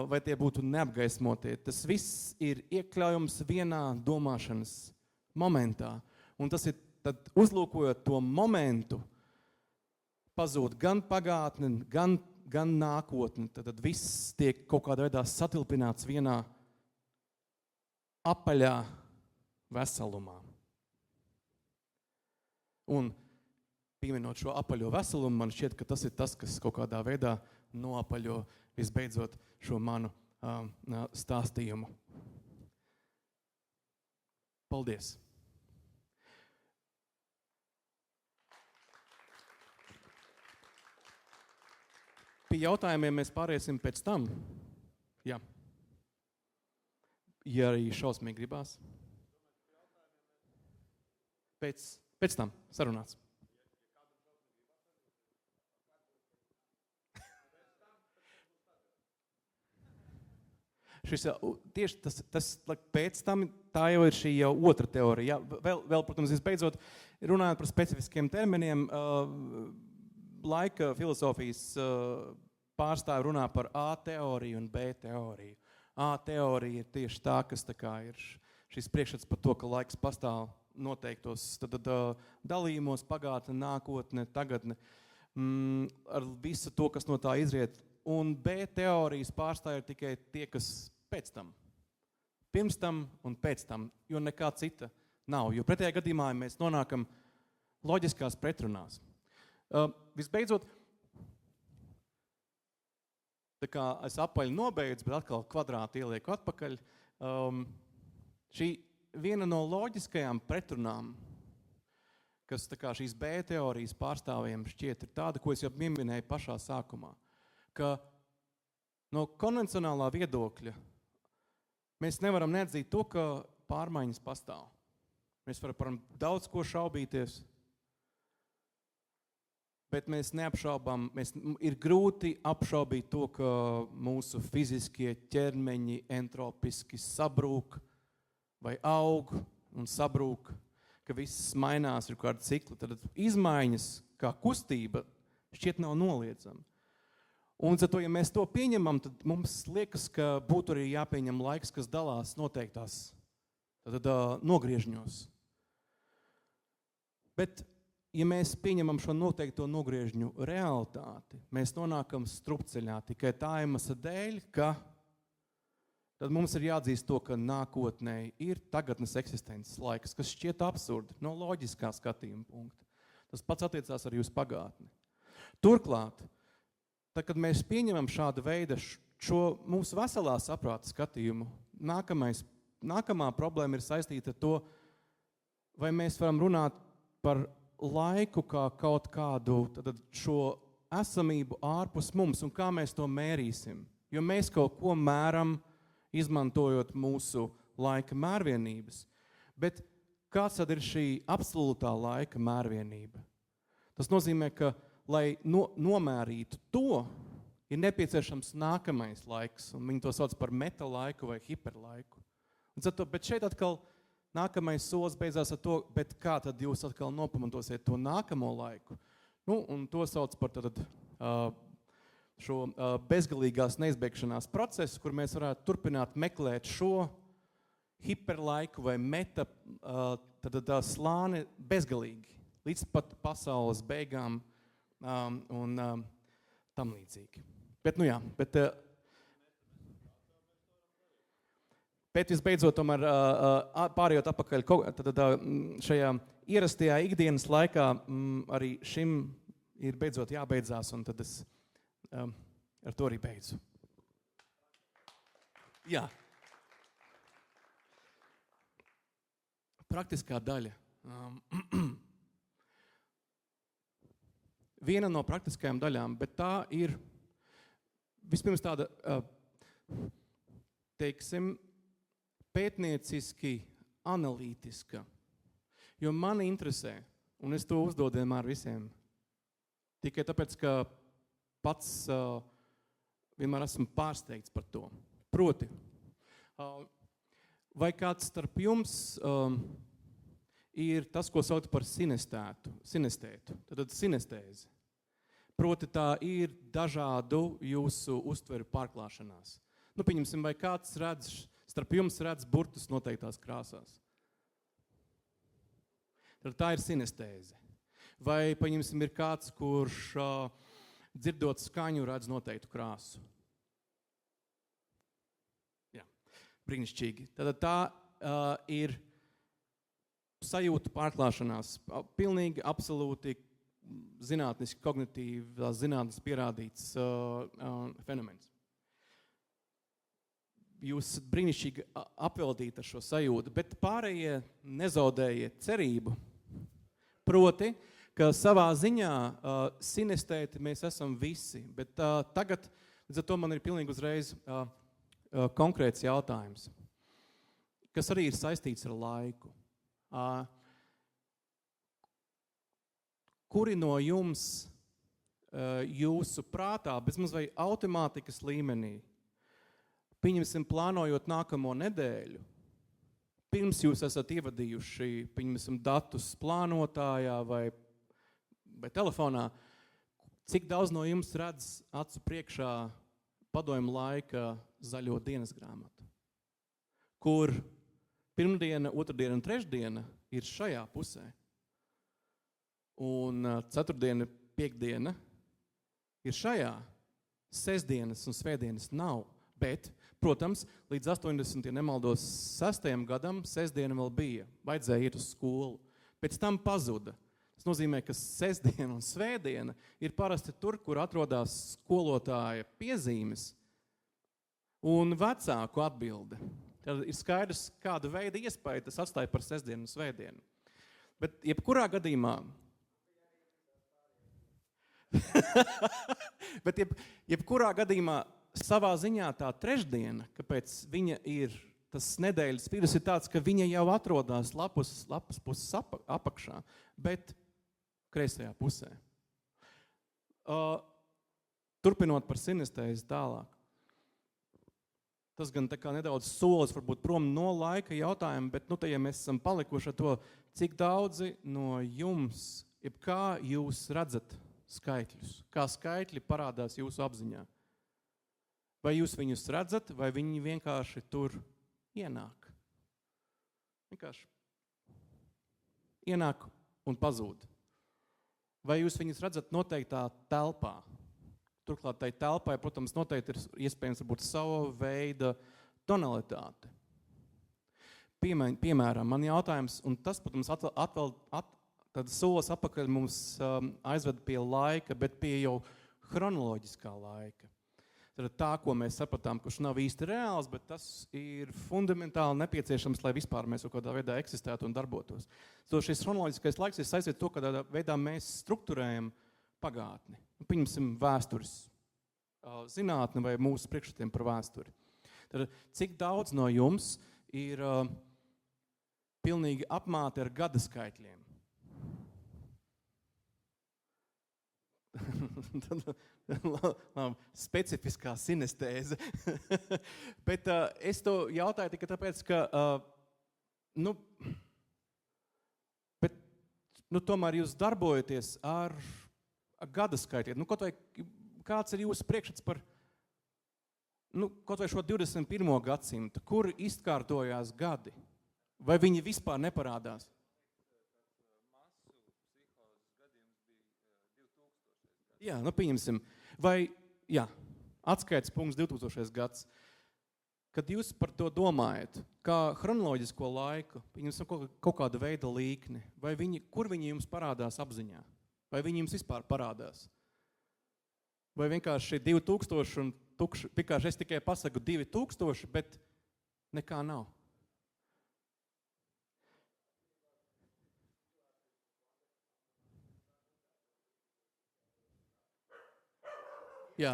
vai tie būtu neapgaismotie. Tas viss ir iekļaujams vienā domāšanas momentā. Un tas ir, tad uzlūkojot to momentu, pazūd gan pagātne, gan nākotne. Tad viss tiek kaut kādā veidā satilpināts vienā apaļā veselumā. Un pieminot šo apaļo veselumu, man šķiet, ka tas ir tas, kas kaut kādā veidā noapaļo visbeidzot šo manu stāstījumu. Paldies! Pie jautājumiem mēs pāriesim pēc tam. Jā. Ja arī šausmīgi gribās. Pēc tam sarunāts. Tieši tas pēc tam, tā jau ir šī jau otra teorija. Vēl, protams, visbeidzot, runājot par specifiskiem terminiem, laika filozofijas pārstāvi runā par A teoriju un B teoriju. A teorija ir tieši tā, kas tā kā ir šis priekšstats par to, ka laiks pastāv noteiktos dalījumos, pagātne, nākotne, tagadne, ar visu to, kas no tā izriet. Un B teorijas pārstāvji ir tikai tie, kas pēc tam. Pirms tam un pēc tam, jo nekā cita nav. Jo pretējā gadījumā mēs nonākam loģiskās pretrunās. Visbeidzot, tā kā es apaļi nobeidzu, bet atkal kvadrāti ielieku atpakaļ, šī viena no loģiskajām pretrunām, kas tā kā šīs B teorijas pārstāvjiem šķiet ir tāda, ko es jau minēju pašā sākumā, ka no konvencionālā viedokļa mēs nevaram neatzīt to, ka pārmaiņas pastāv. Mēs varam daudz ko šaubīties, bet mēs neapšaubām, ir grūti apšaubīt to, ka mūsu fiziskie ķermeņi entropiski sabrūk vai aug un sabrūk, ka viss mainās, ir kāda cikla. Tad izmaiņas kā kustība šķiet nav noliedzama. Un ja mēs to pieņemam, tad mums liekas, ka būtu arī jāpieņem laiks, kas dalās noteiktās nogriežņos. Bet, ja mēs pieņemam šo noteikto nogriežņu realitāti, mēs nonākam strupceļā tikai tā iemesla dēļ, ka tad mums ir jāatzīst to, ka nākotnē ir tagadnes eksistences laiks, kas šķiet absurdi no loģiskā skatījuma punkta. Tas pats attiecās arī uz pagātni. Turklāt, tad, kad mēs pieņemam šādu veidu šo mūsu veselā saprāta skatījumu, nākamā problēma ir saistīta ar to, vai mēs varam runāt par laiku kā kaut kādu šo esamību ārpus mums un kā mēs to mērīsim. Jo mēs kaut ko mēram, izmantojot mūsu laika mērvienības. Bet kāds tad ir šī absolūtā laika mērvienība? Tas nozīmē, ka, lai nomērītu to, ir nepieciešams nākamais laiks, un viņi to sauc par metalaiku vai hiperlaiku. Bet šeit atkal nākamais solis beidzās ar to, bet kā tad jūs atkal nopamatosiet to nākamo laiku? Un to sauc par šo bezgalīgās neizbeigšanās procesu, kur mēs varētu turpināt meklēt šo hiperlaiku vai meta slāni bezgalīgi, līdz pat pasaules beigām un tam līdzīgi. Bet visbeidzot, tomēr pārējot atpakaļ šajā ierastajā ikdienas laikā, arī šim ir beidzot jābeidzās, un tad es ar to arī beidzu. Jā. Praktiskā daļa. viena no praktiskajām daļām, bet tā ir vispirms tāda, teiksim, pētnieciski analītiska. Jo mani interesē, un es to uzdodu vienmēr visiem, tikai tāpēc, ka pats vienmēr esmu pārsteigts par to. Proti, vai kāds starp jums ir tas, ko sauc par sinestētu, tad sinestēzi. Proti, tā ir dažādu jūsu uztveru pārklāšanās. Nu, pieņemsim, vai kāds starp jums redz burtus noteiktās krāsās. Tad tā ir sinestēze. Vai, pieņemsim, ir kāds, kurš dzirdot skaņu redz noteiktu krāsu. Jā, brīnišķīgi. Tad tā ir sajūta pārklāšanās. Pilnīgi, absolūti zinātniski, kognitīvās zinātnes pierādīts fenomens. Jūs brīnišķīgi apveldīt ar šo sajūtu, bet pārējie nezaudējiet cerību. Proti, ka savā ziņā sinestēti mēs esam visi, bet tagad, līdz ar to man ir pilnīgi uzreiz konkrēts jautājums, kas arī ir saistīts ar laiku. Kuri no jums jūsu prātā, bezmaz vai automātikas līmenī, pieņemsim, plānojot nākamo nedēļu, pirms jūs esat ievadījuši, pieņemsim, datus plānotājā vai telefonā, cik daudz no jums redz acu priekšā padomju laika zaļo dienas grāmatu, kur pirmdiena, otrdiena un trešdiena ir šajā pusē. Un ceturtdiena, piekdiena ir šajā, sestdienas un svētdienas nav, bet, protams, līdz 80, ja nemaldos, 6. gadam sestdiena vēl bija, vajadzēja iet uz skolu, pēc tam pazuda. Tas nozīmē, ka sestdiena un svētdiena ir parasti tur, kur atrodas skolotāja piezīmes un vecāku atbilde. Tad ir skaidrs, kādu veidu iespēju tas atstāja par sestdienu un svētdienu. Bet jebkurā gadījumā Bet jebkurā gadījumā savā ziņā tā trešdiena, kāpēc viņa ir tas nedēļas vidus, ir tāds, ka viņa jau atrodas lapas puses apakšā, bet kreisajā pusē. Turpinot par sinestēzi tālāk. Tas gan tā kā nedaudz solis varbūt prom no laika jautājumu, bet te, ja mēs esam palikuši ar to, cik daudzi no jums, kā jūs redzat skaitļus, kā skaitļi parādās jūsu apziņā. Vai jūs viņus redzat, vai viņi vienkārši tur ienāk? Vienkārši ienāk un pazūd. Vai jūs viņus redzat noteiktā telpā? Turklāt tai telpai, protams, noteikti ir iespējams varbūt sava veida tonalitāte. Piemēram, man jautājums, un tas, protams, tad solis apakaļ mums aizved pie laika, bet pie jau chronoloģiskā laika. Tad tā, ko mēs sapratām, kurš nav īsti reāls, bet tas ir fundamentāli nepieciešams, lai vispār mēs kaut kādā veidā eksistētu un darbotos. Šis chronoloģiskais laiks ir saistīts to, kādā veidā mēs strukturējam pagātni. Pieņemsim vēstures zinātni vai mūsu priekšstatiem par vēsturi. Tad cik daudz no jums ir pilnīgi apmāti ar gada skaitļiem? Specifiskā sinestēze. Bet es to jautāju tikai tāpēc, ka tomēr jūs darbojaties ar gada skaitļiem. Kaut vai kāds ir jūsu priekšstats par kaut vai šo 21. gadsimtu, kur izkārtojās gadi? Vai viņi vispār neparādās? Jā, pieņemsim. Vai, atskaites punkts 2000. gads. Kad jūs par to domājat, kā chronoloģisko laiku, pieņemsim kaut kāda veida līkni, vai kur viņi jums parādās apziņā? Vai viņi jums vispār parādās? Vai vienkārši 2000 un vienkārši es tikai pasaku 2000, bet nekā nav? Jā.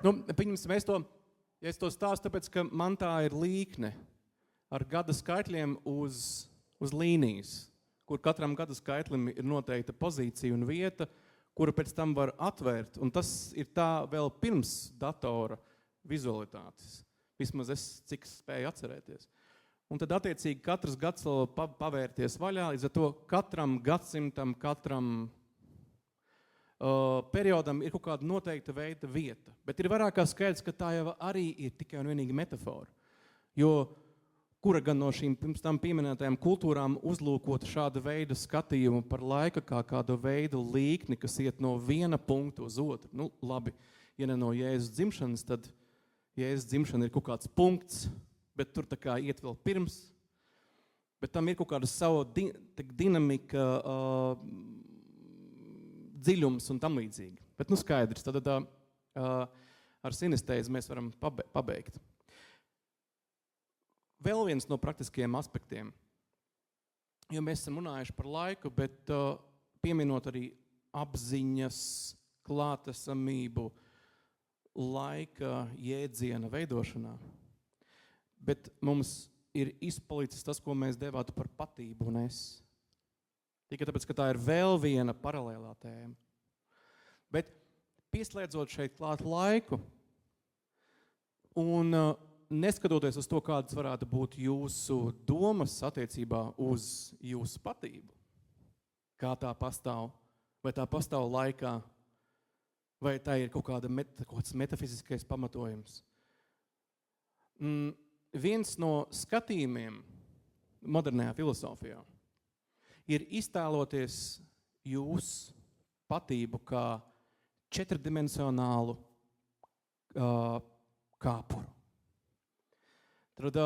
Nu, pieņemsim, es to stāstu, tāpēc, ka man tā ir līkne ar gada skaitļiem uz līnijas, kur katram gada skaitlim ir noteikta pozīcija un vieta, kuru pēc tam var atvērt. Un tas ir tā vēl pirms datora vizualitātes. Vismaz es cik spēju atcerēties. Un tad attiecīgi katrs gads pavērties vaļā, līdz ar to katram gadsimtam, katram periodam ir kaut kāda noteikta veida vieta. Bet ir vairāk kā skaidrs, ka tā jau arī ir tikai un vienīgi metafora. Jo kura gan no šīm pirms tam pieminētajām kultūrām uzlūkot šāda veida skatījumu par laika kā kādu veidu līkni, kas iet no viena punkta uz otru. Nu, labi, ja ne no Jēzus dzimšanas, tad Jēzus dzimšana ir kaut kāds punkts, bet tur tā kā iet vēl pirms. Bet tam ir kaut kāda savu dinamika, dziļums un tam līdzīgi. Bet nu skaidrs, tad ar sinestēzi mēs varam pabeigt. Vēl viens no praktiskajiem aspektiem, jo mēs esam runājuši par laiku, bet pieminot arī apziņas, klātesamību, laika jēdziena veidošanā. Bet mums ir izpalicis tas, ko mēs devātu par patību un es. Tikai tāpēc, ka tā ir vēl viena paralēlā tēma. Bet pieslēdzot šeit klāt laiku un neskatoties uz to, kādas varētu būt jūsu domas attiecībā uz jūsu patību, kā tā pastāv, vai tā pastāv laikā, vai tā ir kaut kāds metafiziskais pamatojums. Viens no skatījumiem modernajā filosofijā ir iztēloties jūs patību kā četrdimensionālu kāpuru. Tad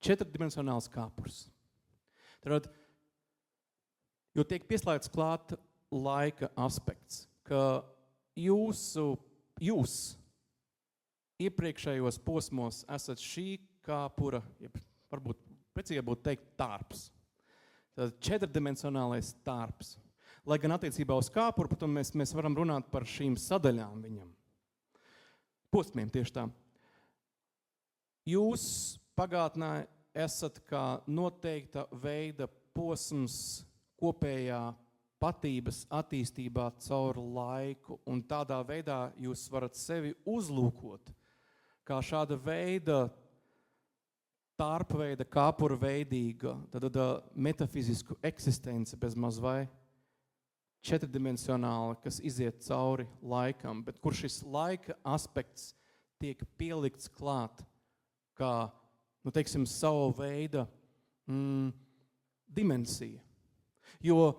četrdimensionāls kāpurs. Tad, jo tiek pieslēgts klāt laika aspekts, ka jūs iepriekšējos posmos esat šī kāpura, varbūt precīzāk būtu teikt tārps. Tad četrdimensionālais tārps. Lai gan attiecībā uz kāpuru, protams, mēs varam runāt par šīm sadaļām viņam. Posmiem tieši tā. Jūs pagātnē esat kā noteikta veida posms kopējā patības attīstībā caur laiku, un tādā veidā jūs varat sevi uzlūkot kā šāda veida, tārpveida, kāpura veidīga, tad metafizisku eksistenci bez maz vai četrdimensionāla, kas iziet cauri laikam, bet kur šis laika aspekts tiek pielikts klāt kā, nu teiksim, savu veida dimensija. Jo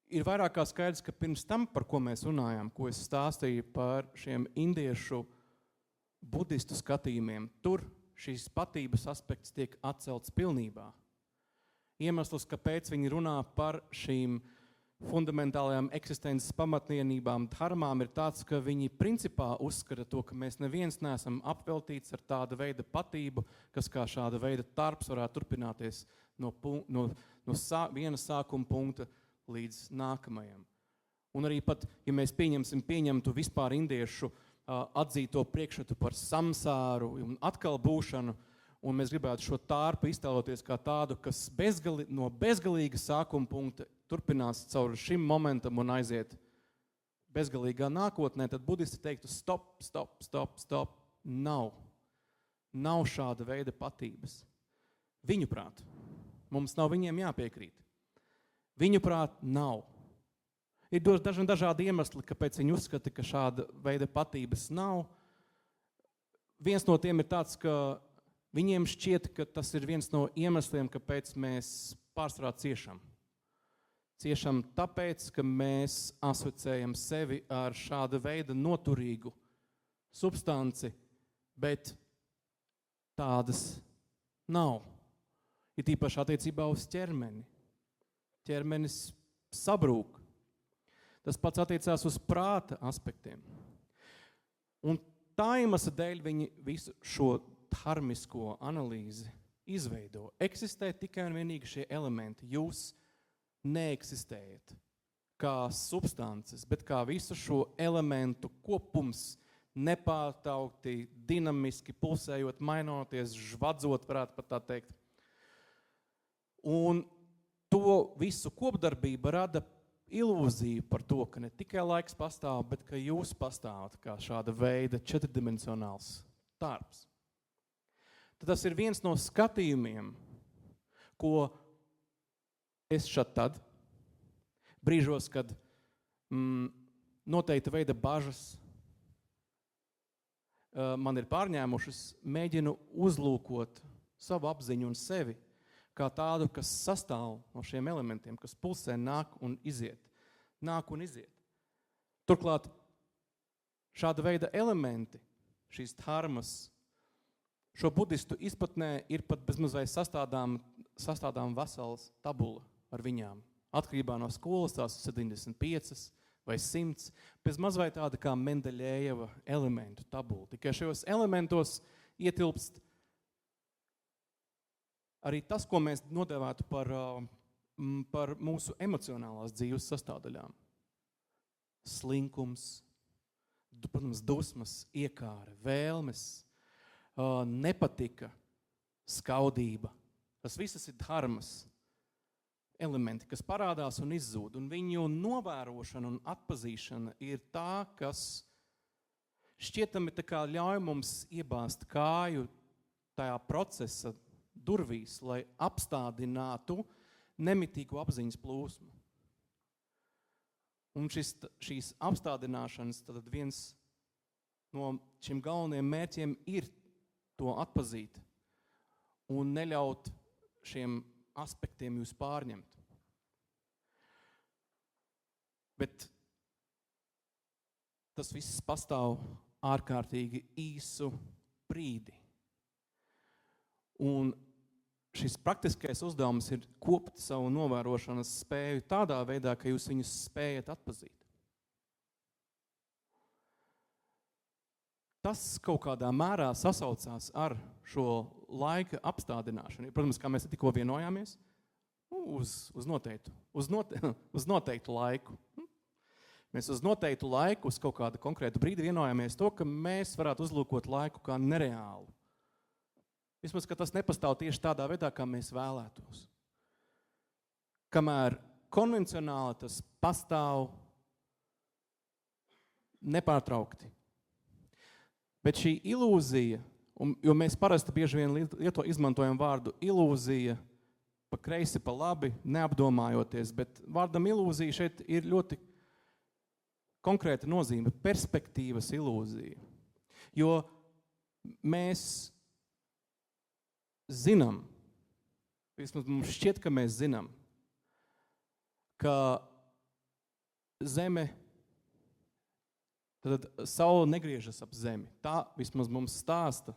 ir vairāk kā skaidrs, ka pirms tam, par ko mēs runājām, ko es stāstīju par šiem indiešu budistu skatījumiem, tur šīs patības aspekts tiek atcelts pilnībā. Iemesls, kāpēc viņi runā par šīm fundamentālajām eksistences pamatnienībām, dharmām, ir tāds, ka viņi principā uzskata to, ka mēs neviens neesam apveltīts ar tāda veida patību, kas kā šāda veida tarps varētu turpināties no viena sākuma punkta līdz nākamajam. Un arī pat, ja mēs pieņemtu vispār indiešu atzīto priekšstatu par samsāru un atkal būšanu, un mēs gribētu šo tārpu iztēloties kā tādu, kas no bezgalīga sākuma punkta turpinās caur šim momentam un aiziet bezgalīgā nākotnē, tad budisti teiktu stop. Nav šāda veida patības. Viņuprāt, mums nav viņiem jāpiekrīt. Viņuprāt, nav. Ir dažādi iemesli, kāpēc viņi uzskata, ka šāda veida patības nav. Viens no tiem ir tāds, ka viņiem šķiet, ka tas ir viens no iemesliem, kāpēc mēs pārsvarā ciešam. Ciešam tāpēc, ka mēs asociējam sevi ar šāda veida noturīgu substanci, bet tādas nav. Ir tīpaši attiecībā uz ķermeni. Ķermenis sabrūk. Tas pats attiecās uz prāta aspektiem. Un tā iemesla dēļ viņi visu šo dharmisko analīzi izveido. Eksistē tikai un vienīgi šie elementi. Jūs neeksistējat kā substances, bet kā visu šo elementu kopums, nepārtraukti, dinamiski, pulsējot, mainoties, žvadzot, varētu pat tā teikt. Un to visu kopdarbība rada ilūziju par to, ka ne tikai laiks pastāv, bet ka jūs pastāvat kā šāda veida četrdimensionāls tārps. Tad tas ir viens no skatījumiem, ko es šad tad, brīžos, kad noteikta veida bažas man ir pārņēmušas, mēģinu uzlūkot savu apziņu un sevi kā tādu, kas sastāv no šiem elementiem, kas pulsē, nāk un iziet. Turklāt šāda veida elementi, šīs dharmas, šo budistu izpratnē ir pat bezmaz vai sastādām veselas tabula ar viņām. Atkarībā no skolas tās 75 vai 100, bezmaz vai tāda kā Mendeļejeva elementu tabula. Tikai šajos elementos ietilpst arī tas, ko mēs nodēvētu par mūsu emocionālās dzīves sastāvdaļām. Slinkums, protams, dusmas, iekāre, vēlmes, nepatika, skaudība. Tas visas ir dharmas elementi, kas parādās un izzūd. Un viņu novērošana un atpazīšana ir tā, kas šķietami tā kā ļauj mums iebāzt kāju tajā procesa durvīs, lai apstādinātu nemitīgu apziņas plūsmu. Un šīs apstādināšanas tad viens no šiem galvenajiem mērķiem ir to atpazīt un neļaut šiem aspektiem jūs pārņemt. Bet tas viss pastāv ārkārtīgi īsu brīdi. Un šis praktiskais uzdevums ir kopt savu novērošanas spēju tādā veidā, ka jūs viņus spējat atpazīt. Tas kaut kādā mērā sasaucās ar šo laika apstādināšanu. Protams, kā mēs tikko vienojāmies, uz noteiktu laiku. Mēs uz noteiktu laiku, uz kaut kādu konkrētu brīdi vienojāmies to, ka mēs varētu uzlūkot laiku kā nereālu. Vismaz, ka tas nepastāv tieši tādā veidā, kā mēs vēlētos. Kamēr konvencionāli tas pastāv nepārtraukti. Bet šī ilūzija, jo mēs parasti bieži vien izmantojam vārdu ilūzija, pa kreisi, pa labi, neapdomājoties, bet vārdam ilūzija šeit ir ļoti konkrēta nozīme, perspektīvas ilūzija. Jo mēs zinām, vismaz mums šķiet, ka mēs zinām, ka Zeme, tad Saule negriežas ap Zemi. Tā vismaz mums stāsta.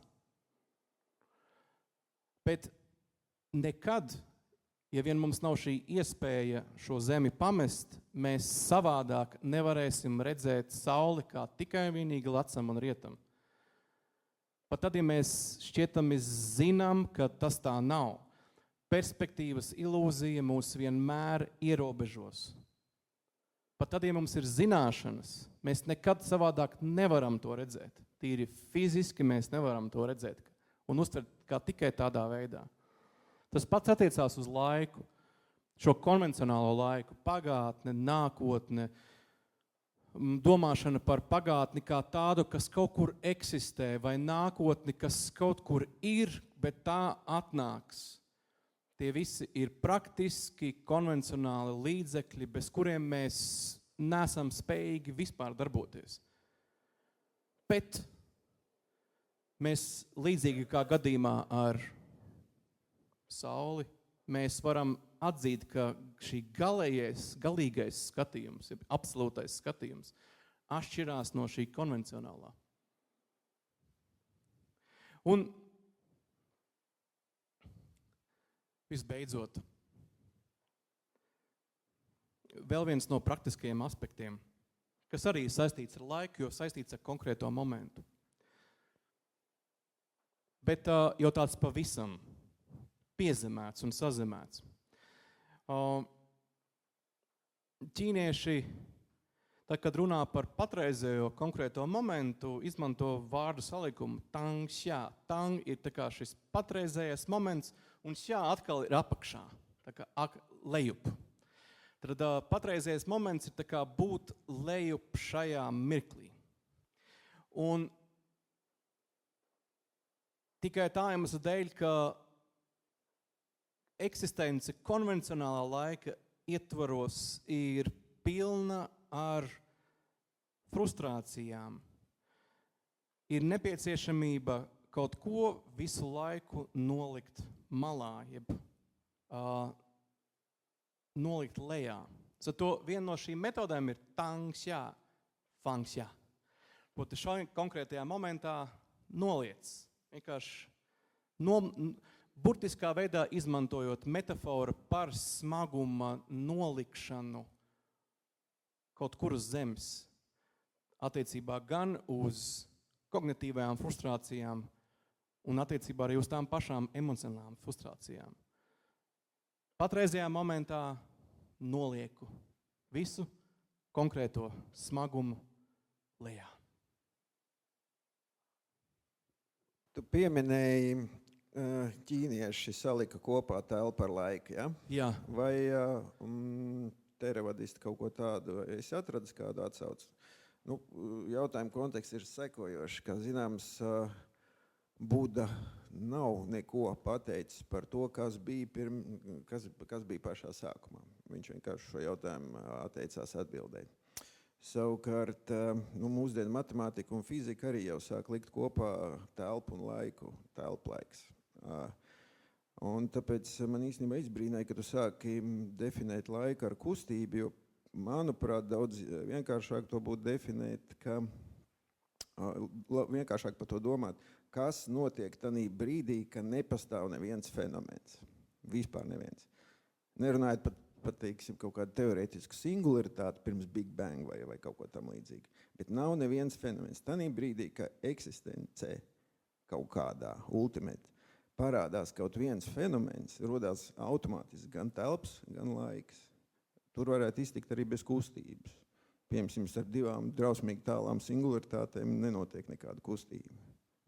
Bet nekad, ja vien mums nav šī iespēja šo Zemi pamest, mēs savādāk nevarēsim redzēt Sauli kā tikai vienīgi lecam un rietam. Pat tad, ja mēs šķietami zinām, ka tas tā nav, perspektīvas ilūzija mūs vienmēr ierobežos. Pat tad, ja mums ir zināšanas, mēs nekad savādāk nevaram to redzēt. Tīri fiziski mēs nevaram to redzēt un uztvert kā tikai tādā veidā. Tas pats attiecās uz laiku, šo konvencionālo laiku, pagātne, nākotne, domāšana par pagātni kā tādu, kas kaut kur eksistē, vai nākotni, kas kaut kur ir, bet tā atnāks. Tie visi ir praktiski konvencionāli līdzekļi, bez kuriem mēs nesam spējīgi vispār darboties. Bet mēs līdzīgi kā gadījumā ar Sauli, mēs varam atzīt, ka šī galīgais skatījums, absolūtais skatījums, atšķirās no šī konvencionālā. Un visbeidzot, vēl viens no praktiskajiem aspektiem, kas arī saistīts ar laiku, jo saistīts ar konkrēto momentu. Bet jau tāds pavisam piezemēts un sazemēts. ķīnieši, tad, kad runā par patreizējo konkrēto momentu, izmanto vārdu salikumu tang, xia. Tang ir tā kā šis patreizējais moments, un xia atkal ir apakšā, tā kā lejup. Tad patreizējais moments ir tā kā būt lejup šajā mirklī. Un tikai tā iemesla dēļ, ka eksistence konvencionālā laika ietvaros ir pilna ar frustrācijām. Ir nepieciešamība kaut ko visu laiku nolikt malā, jeb nolikt lejā. To viena no šīm metodēm ir tangxia, fangxia. Proti šajā konkrētajā momentā noliec. Vienkārši burtiskā veidā izmantojot metaforu par smaguma nolikšanu kaut kur uz zemes, attiecībā gan uz kognitīvajām frustrācijām un attiecībā arī uz tām pašām emocionālām frustrācijām. Patreizajā momentā nolieku visu konkrēto smagumu lejā. Tu pieminēji, ķīnieši salika kopā telpu ar laiku, ja? Jā. Vai teravadisti kaut ko tādu, es atradis kādu atsaucu? Jautājuma konteksts ir sekojošs, kā zināms, Buda nav neko pateicis par to, kas bija pašā sākumā. Viņš vienkārši šo jautājumu atteicās atbildēt. Savukārt, mūsdienu matemātika un fizika arī jau sāk likt kopā telpu un laiku, telplaiks. Un tāpēc man īstenībā izbrīnēja, ka tu sāki definēt laiku ar kustību, jo, manuprāt, daudz vienkāršāk to būtu definēt, ka vienkāršāk par to domāt, kas notiek tanī brīdī, ka nepastāv neviens fenomens. Vispār neviens. Nerunājot pat teiksim, kaut kādu teorētisku singularitāti pirms Big Bang vai kaut ko tam līdzīgi. Bet nav neviens fenomens. Tanī brīdī, ka eksistence kaut kādā ultimate parādās kaut viens fenomens, rodās automātiski gan telps, gan laiks. Tur varētu iztikt arī bez kustības. Piemēram, starp divām drausmīgi tālām singularitātēm nenotiek nekāda kustība.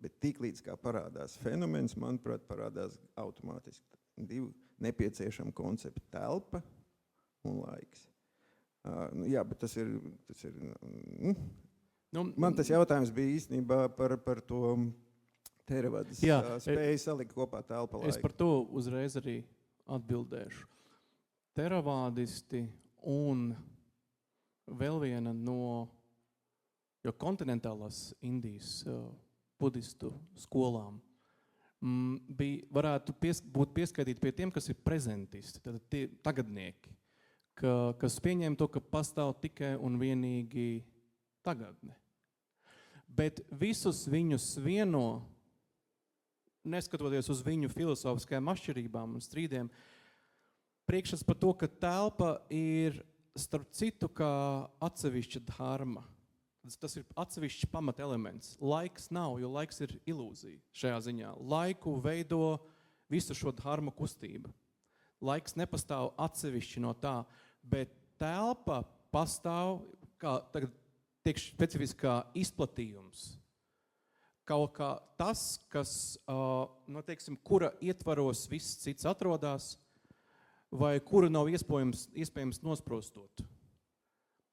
Bet tiklīdz kā parādās fenomens, manuprāt, parādās automātiski divi nepieciešami koncepti - telpa un laiks. Jā, bet tas ir man tas jautājums bija īstenībā par to teravadas spēju salikt kopā telpa laiku. Es par to uzreiz arī atbildēšu. Teravādisti un vēl viena no kontinentālās Indijas budistu skolām varētu būt pieskaitīti pie tiem, kas ir prezentisti, tad tie tagadnieki, kas pieņem to, ka pastāv tikai un vienīgi tagadne. Bet visus viņus vieno, neskatoties uz viņu filozofiskajām atšķirībām un strīdiem, priekšstats par to, ka telpa ir starp citu kā atsevišķa dharma. Tas ir atsevišķs pamatelements. Laiks nav, jo laiks ir ilūzija šajā ziņā. Laiku veido visu šo dharma kustību. Laiks nepastāv atsevišķi no tā, bet telpa pastāv, kā tagad tiek specifiski kā izplatījums. Kaut kā tas, kas, teiksim, kura ietvaros viss cits atrodas, vai kuru nav iespējams nosprostot.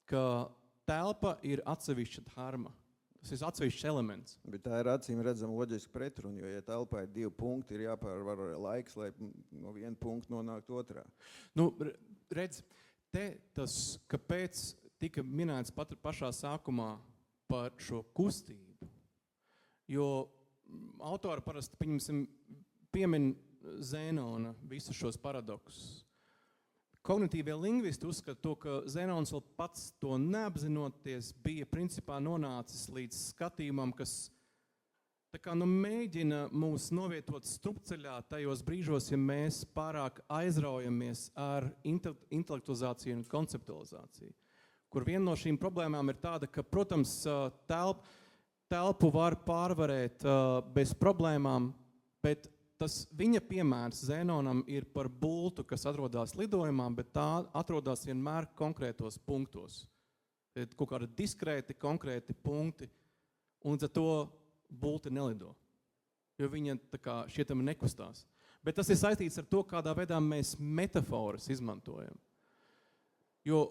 Ka telpa ir atsevišķa dharma. Tas ir atsevišķs elements. Bet tā ir acīm redzama loģiski pretruna, jo, ja telpā ir 2 punkti, ir jāpārvar laiks, lai no viena punkta nonāktu otrā. Redz, te tas, kāpēc tika minēts pašā sākumā par šo kustību, jo autori parasti, piemin Zenona visus šos paradoksus. Kognitīvie lingvisti uzskata to, ka Zenons vēl pats to neapzinoties bija principā nonācis līdz skatījumam, kas tā kā mēģina mūs novietot strupceļā tajos brīžos, ja mēs pārāk aizraujamies ar intelektualizāciju un konceptualizāciju. Kur viena no šīm problēmām ir tāda, ka, protams, telpu var pārvarēt bez problēmām, bet tas viņa piemērs Zenonam ir par bultu, kas atrodas lidojumā, bet tā atrodas vienmēr konkrētos punktos. Ir kaut kādi diskrēti, konkrēti punkti, un līdz ar to bulti nelido, jo viņa tā kā šķietami nekustās. Bet tas ir saistīts ar to, kādā veidā mēs metaforas izmantojam. Jo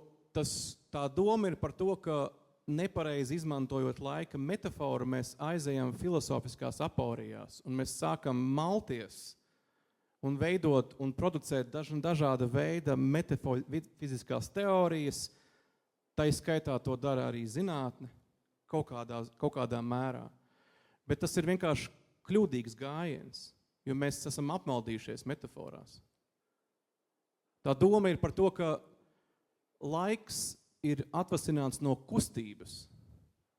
tā doma ir par to, ka nepareizi izmantojot laika metaforu, mēs aizejam filosofiskās aporijās, un mēs sākam malties un veidot un producēt dažāda veida metafiziskās teorijas, tā skaitā to dara arī zinātne kaut kādā mērā. Bet tas ir vienkārši kļūdīgs gājiens, jo mēs esam apmaldījušies metaforās. Tā doma ir par to, ka laiks ir atvasināts no kustības,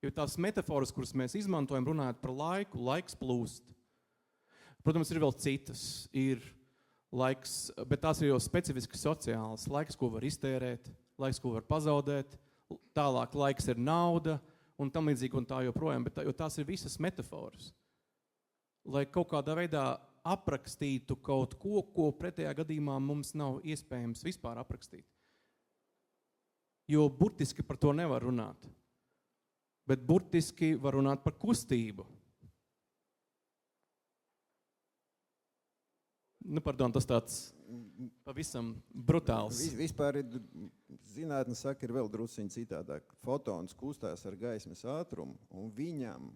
jo tās metaforas, kuras mēs izmantojam, runājot par laiku, laiks plūst. Protams, ir vēl citas, ir laiks, bet tās ir jau specifiski sociālas. Laiks, ko var iztērēt, laiks, ko var pazaudēt, tālāk laiks ir nauda un tam līdzīgi un tā joprojām, bet jo tās ir visas metaforas. Lai kaut kādā veidā aprakstītu kaut ko pretējā gadījumā mums nav iespējams vispār aprakstīt. Jo burtiski par to nevar runāt, bet burtiski var runāt par kustību. Tas tāds pavisam brutāls. Vispār zinātne saka, ir vēl drusciņi citādāk. Fotons kustās ar gaismas ātrumu, un viņam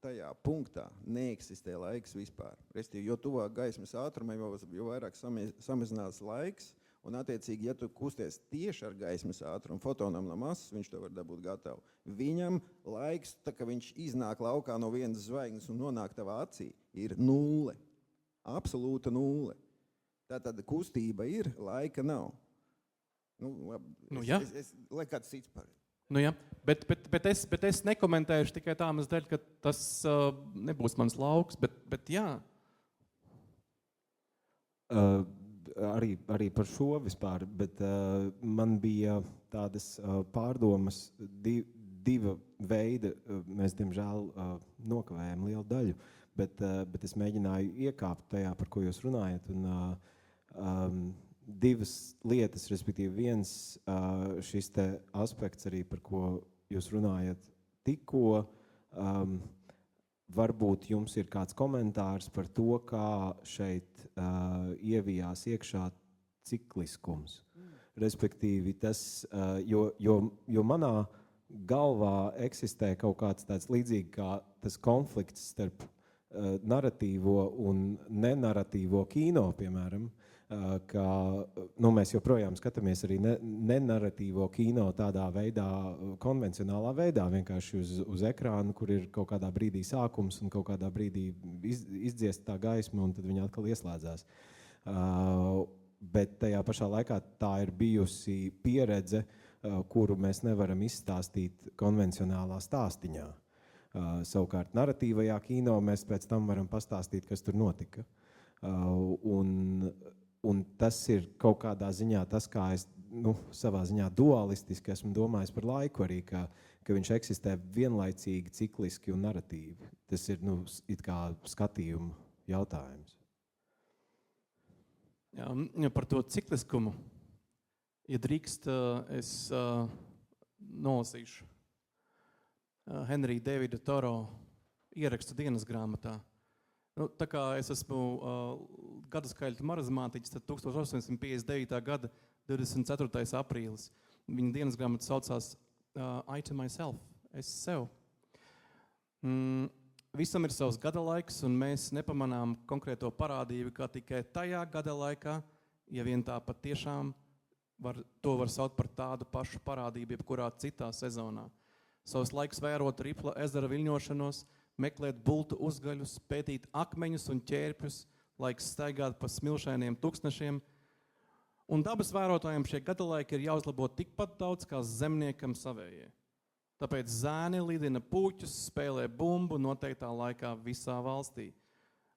tajā punktā neeksistē laiks vispār. Restīvi, jo tuvāk gaismas ātrumam, jo vairāk samazinās laiks, un attiecīgi, ja tu kusties tieši ar gaismas ātrumu, fotonam no masas, viņš to var dabūt gatavu. Viņam laiks, tā kā viņš iznāk laukā no vienas zvaigznes un nonāk tavā acī, ir 0. Absolūta 0. Tātad kustība ir, laika nav. Jā. Lai kāds cits par. Jā, bet es nekomentēšu tikai tā mazliet, ka tas nebūs mans lauks, bet jā. Arī par šo vispār, bet man bija tādas pārdomas diva veida. Mēs, diemžēl, nokavējam lielu daļu, bet es mēģināju iekāpt tajā, par ko jūs runājat. Un divas lietas, respektīvi viens šis te aspekts arī, par ko jūs runājat tikko, varbūt jums ir kāds komentārs par to, kā šeit ievijās iekšā cikliskums. Respektīvi tas, jo manā galvā eksistē kaut kāds tāds līdzīgi kā tas konflikts starp naratīvo un nenaratīvo kino, piemēram, ka mēs joprojām skatāmies arī nenaratīvo kino tādā veidā, konvencionālā veidā, vienkārši uz ekrānu, kur ir kaut kādā brīdī sākums un kaut kādā brīdī izdziest tā gaisma un tad viņa atkal ieslēdzās. Bet tajā pašā laikā tā ir bijusi pieredze, kuru mēs nevaram izstāstīt konvencionālā stāstiņā. Savukārt naratīvajā kino mēs pēc tam varam pastāstīt, kas tur notika. Un tas ir kaut kādā ziņā tas, kā es savā ziņā dualistiski esmu domājis par laiku arī, ka viņš eksistē vienlaicīgi, cikliski un naratīvi. Tas ir it kā skatījuma jautājums. Jā, par to cikliskumu, ja drīkst, es nolasīšu Henrija Davida Toro ierakstu dienas grāmatā. Tā kā es esmu gadaskaļu marazmātiķis, tad 1859. gada 24. aprīlis. Viņa dienas grāmata saucās I to myself, es sev. Visam ir savs gada laiks, un mēs nepamanām konkrēto parādību, kā tikai tajā gada laikā, ja vien tā patiešām to var saukt par tādu pašu parādību, jebkurā citā sezonā. Savs laiks vērot Ripla ezera viļņošanos, meklēt bultu uzgaļus, pētīt akmeņus un ķērpjus, laiks staigāt pa smilšainiem tūkstnešiem. Un dabas vērotājiem šie gadalaiki ir jāuzlabo tikpat daudz kā zemniekam savējie. Tāpēc zēni lidina puķus, spēlē bumbu noteiktā laikā visā valstī.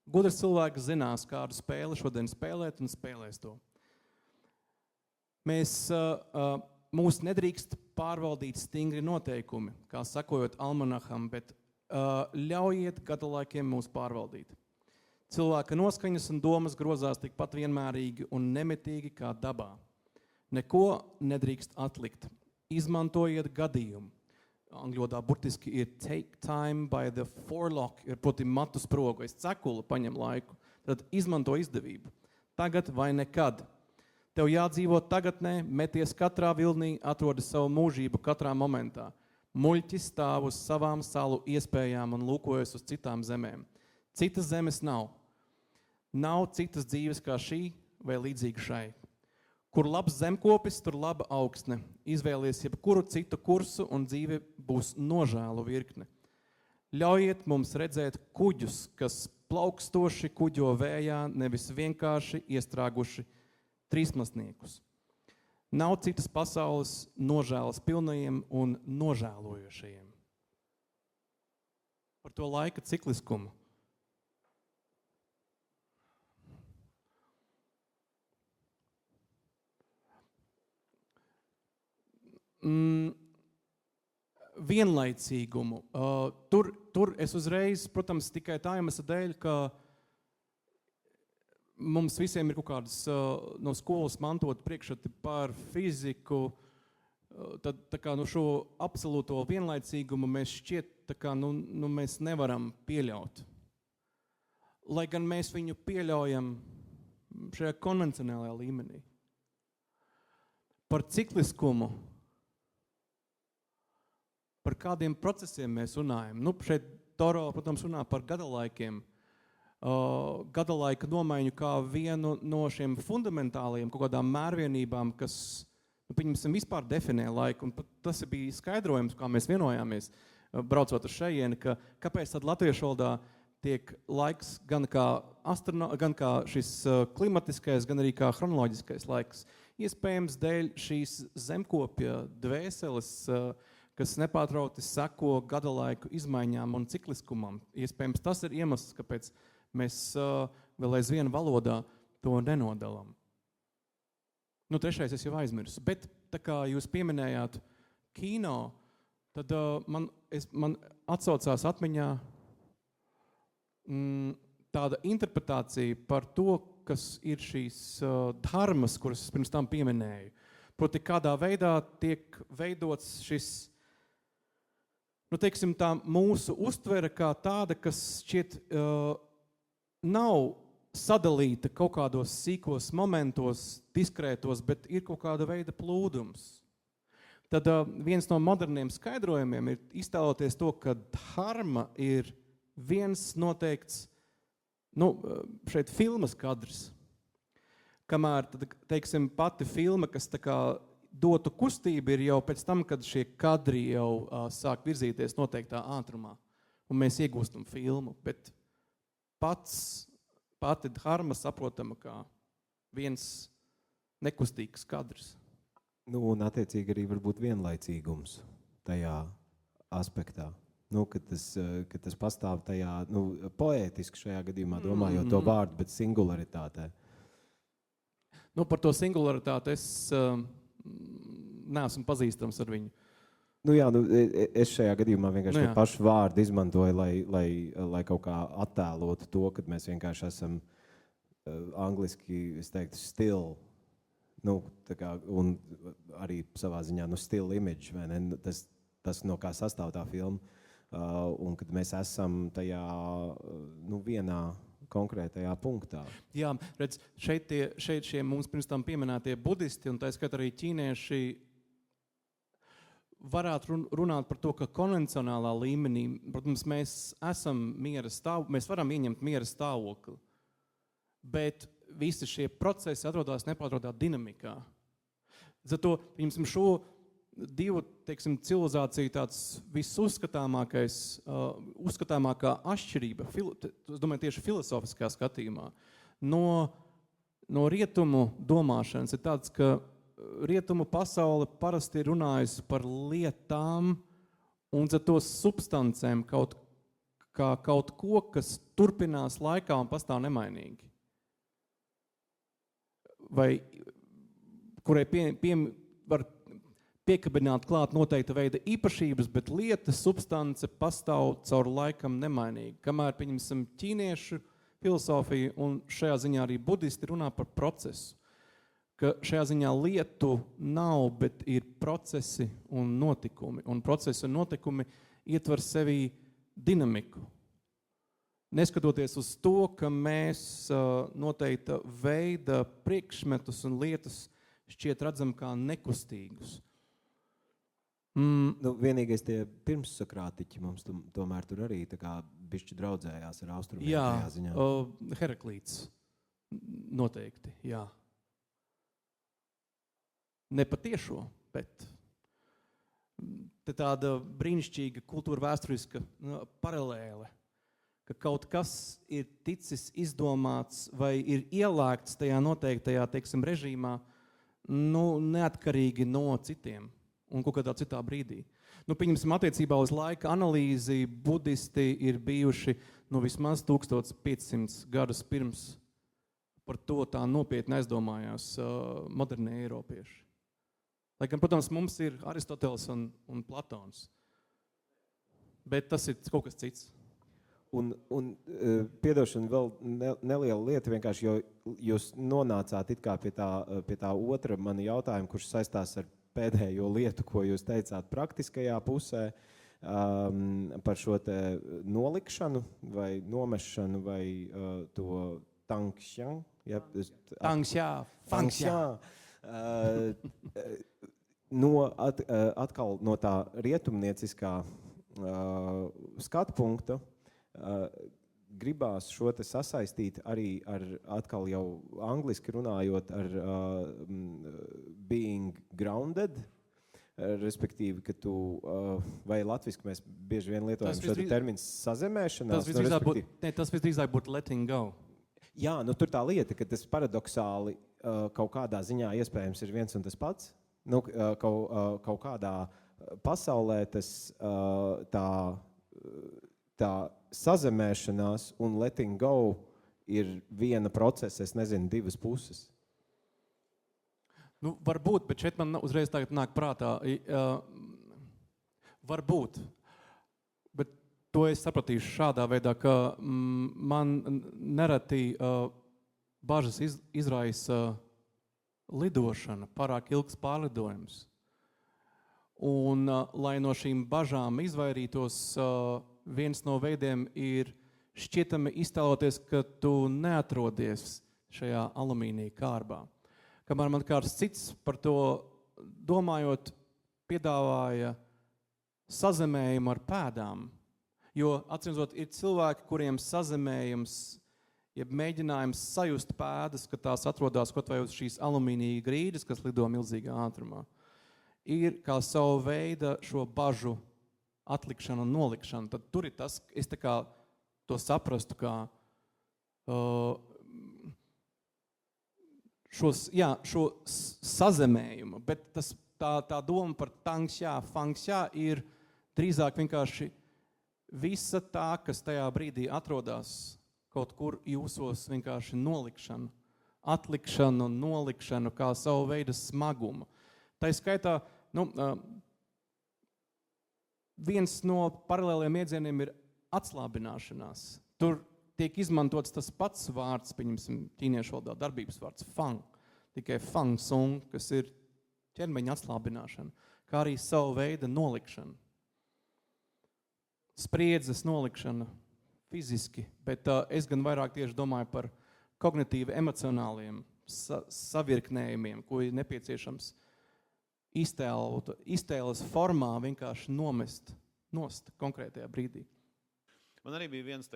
Gudrs cilvēks zinās, kādu spēli šodien spēlēt un spēlēs to. Mūs nedrīkst pārvaldīt stingri noteikumi, kā sakojot almanaham, bet ļaujiet gadalaikiem mūs pārvaldīt. Cilvēka noskaņas un domas grozās tikpat vienmērīgi un nemitīgi kā dabā. Neko nedrīkst atlikt. Izmantojiet gadījumu. Angļodā burtiski ir take time by the forelock, ir proti matu sprogu, es cekulu paņem laiku. Tad izmanto izdevību. Tagad vai nekad. Tev jādzīvo tagadnē, meties katrā vilnī, atrodi savu mūžību katrā momentā. Muļķis stāv uz savām salu iespējām un lūkojas uz citām zemēm. Citas zemes nav. Nav citas dzīves kā šī vai līdzīga šai. Kur labs zemkopis, tur laba augsne. Izvēlies jebkuru citu kursu un dzīve būs nožēlu virkne. Ļaujiet mums redzēt kuģus, kas plaukstoši kuģo vējā, nevis vienkārši iestrāguši trīsmasniekus. Nav citas pasaules nožēlas pilnajiem un nožēlojošajiem. Par to laika cikliskumu. Vienlaicīgumu. Tur es uzreiz, protams, tikai tā iemesla dēļ, ka mums visiem ir kaut kādas no skolas mantot priekšstati par fiziku, tad tā kā šo absolūto vienlaicīgumu mēs šķiet, tā kā mēs nevaram pieļaut. Lai gan mēs viņu pieļaujam šajā konvencionālajā līmenī. Par cikliskumu, par kādiem procesiem mēs runājam. Šeit Toro, protams, runā par gadalaikiem. Gadalaika nomaiņu kā vienu no šiem fundamentālajiem kaut kādām mērvienībām, kas, pieņemsim, vispār definē laiku. Un tas bija skaidrojums, kā mēs vienojāmies, braucot uz šejieni, ka kāpēc tad latviešu valodā tiek laiks gan kā šis klimatiskais, gan arī kā chronoloģiskais laiks. Iespējams, dēļ šīs zemkopja dvēseles, kas nepārtraukti seko gadalaiku izmaiņām un cikliskumam. Iespējams, tas ir iemesls, kāpēc mēs vēl aizvien valodā to nenodalām. Trešais es jau aizmirsu, bet tā kā jūs pieminējāt kino, tad man atsaucās atmiņā tāda interpretācija par to, kas ir šīs dharmas, kuras es pirms tam pieminēju. Proti, kādā veidā tiek veidots šis teiksim tā mūsu uztvere kā tāda, kas šķiet nav sadalīta kaut kādos sīkos momentos, diskrētos, bet ir kaut kāda veida plūdums. Tad viens no moderniem skaidrojumiem ir iztēloties to, ka dharma ir viens noteikts, šeit filmas kadrs. Kamēr, teiksim, pati filma, kas tā kā dotu kustību, ir jau pēc tam, kad šie kadri jau sāk virzīties noteiktā ātrumā, un mēs iegūstam filmu, bet pati dharma saprotama kā viens nekustīgs kadrs. Un attiecīgi arī varbūt vienlaicīgums tajā aspektā. Kad tas pastāv tajā, poētiski šajā gadījumā, domājot to vārdu, bet singularitātē. Par to singularitāti es neesmu pazīstams ar viņu. Es šajā gadījumā vienkārši to pašu vārdu izmantoju, lai kaut kā attēlotu to, kad mēs vienkārši esam angliski, es teiktu, still, un arī savā ziņā, still image, vai ne? Tas no kā sastāv tā filma, un kad mēs esam tajā, vienā konkrētajā punktā. Jā, redz, šeit šie mums pirms tam pieminētie budisti, un tā skat arī ķīnieši, varētu runāt par to, ka konvencionālā līmenī, protams, mēs varam ieņemt miera stāvokli, bet visi šie procesi atrodas nepārtrautā dinamikā. Zato, piemēram, šo divu, teiksim, civilizāciju tāds uzskatāmākā atšķirība, es domāju, tieši filozofiskā skatījumā, no rietumu domāšanas ir tāds, ka rietumu pasaule parasti ir runājusi par lietām un ar to substancēm kaut ko, kas turpinās laikā un pastāv nemainīgi. Vai kurai var piekabināt klāt noteikta veida īpašības, bet lieta, substance pastāv caur laikam nemainīgi. Kamēr, pieņemsim, ķīniešu filosofija, un šajā ziņā arī budisti runā par procesu. Ka šajā ziņā lietu nav, bet ir procesi un notikumi. Un procesi un notikumi ietver sevī dinamiku. Neskatoties uz to, ka mēs noteikta veida priekšmetus un lietas šķiet redzam kā nekustīgus. Nu, vienīgais tie pirmssakrātiķi mums tomēr tur arī tā kā bišķi draudzējās ar austrumiem tajā ziņā. Jā, Heraklīts noteikti, jā. Ne patiešo, bet te tāda brīnišķīga kultūra vēsturiska paralēle, ka kaut kas ir ticis izdomāts vai ir ielēgts tajā noteiktajā, teiksim, režīmā, neatkarīgi no citiem un kaut kādā citā brīdī. Pieņemsim, attiecībā uz laika analīzi, budisti ir bijuši vismaz 1500 gadus pirms par to tā nopietni aizdomājās modernie eiropieši. Lai gan, protams, mums ir Aristoteles un Platons, bet tas ir kaut kas cits. Un piedošana vēl neliela lieta vienkārši, jo jūs nonācāt it kā pie tā otra mani jautājuma, kurš saistās ar pēdējo lietu, ko jūs teicāt praktiskajā pusē, par šo te nolikšanu vai nomešanu vai to tangxiang. Fangxia. Atkal no tā rietumnieciskā skatu punkta, gribās šo te sasaistīt arī ar, atkal jau angliski runājot, ar being grounded, respektīvi, ka tu, vai latviski mēs bieži vien lietojam šo terminu sazemēšanās. Tas visdrīzāk būtu letting go. Jā, tur tā lieta, ka tas paradoksāli kaut kādā ziņā iespējams ir viens un tas pats. Kaut kādā pasaulē tas tā sazemēšanās un letting go ir viena procesa, es nezinu, divas puses. Varbūt, bet šeit man uzreiz tagad nāk prātā. Varbūt, bet to es sapratīšu šādā veidā, ka man nereti bažas izraisa lidošana, pārāk ilgs pārlidojums. Un, lai no šīm bažām izvairītos, viens no veidiem ir šķietami iztēloties, ka tu neatrodies šajā alumīnija kārbā. Kamēr man kāds cits par to domājot, piedāvāja sazemējumu ar pēdām. Jo, atcīmredzot, ir cilvēki, kuriem sazemējums, jeb mēģinājums sajust pēdas, ka tās atrodas kaut vai uz šīs alumīnija grīdas, kas lido milzīgā ātrumā, ir kā savu veidu šo bažu atlikšana un nolikšana. Tad tur ir tas, es tā kā to saprastu, kā šo sazemējumu, bet tā doma par tangxia, fangxia ir drīzāk vienkārši visa tā, kas tajā brīdī atrodas kaut kur jūsos, vienkārši nolikšana, atlikšana un nolikšana kā savu veidu smagumu. Tā skaitā, viens no paralēliem iedzieniem ir atslābināšanās. Tur tiek izmantots tas pats vārds, pieņemsim, ķīniešu valodā darbības vārds fang, tikai fang sung, kas ir ķermeņa atslābināšana, kā arī savu veidu nolikšana. Spriedzes nolikšana fiziski, bet es gan vairāk tieši domāju par kognitīvi emocionāliem savirknējumiem, ko ir nepieciešams iztēles formā vienkārši nomest nost konkrētajā brīdī. Man arī bija viens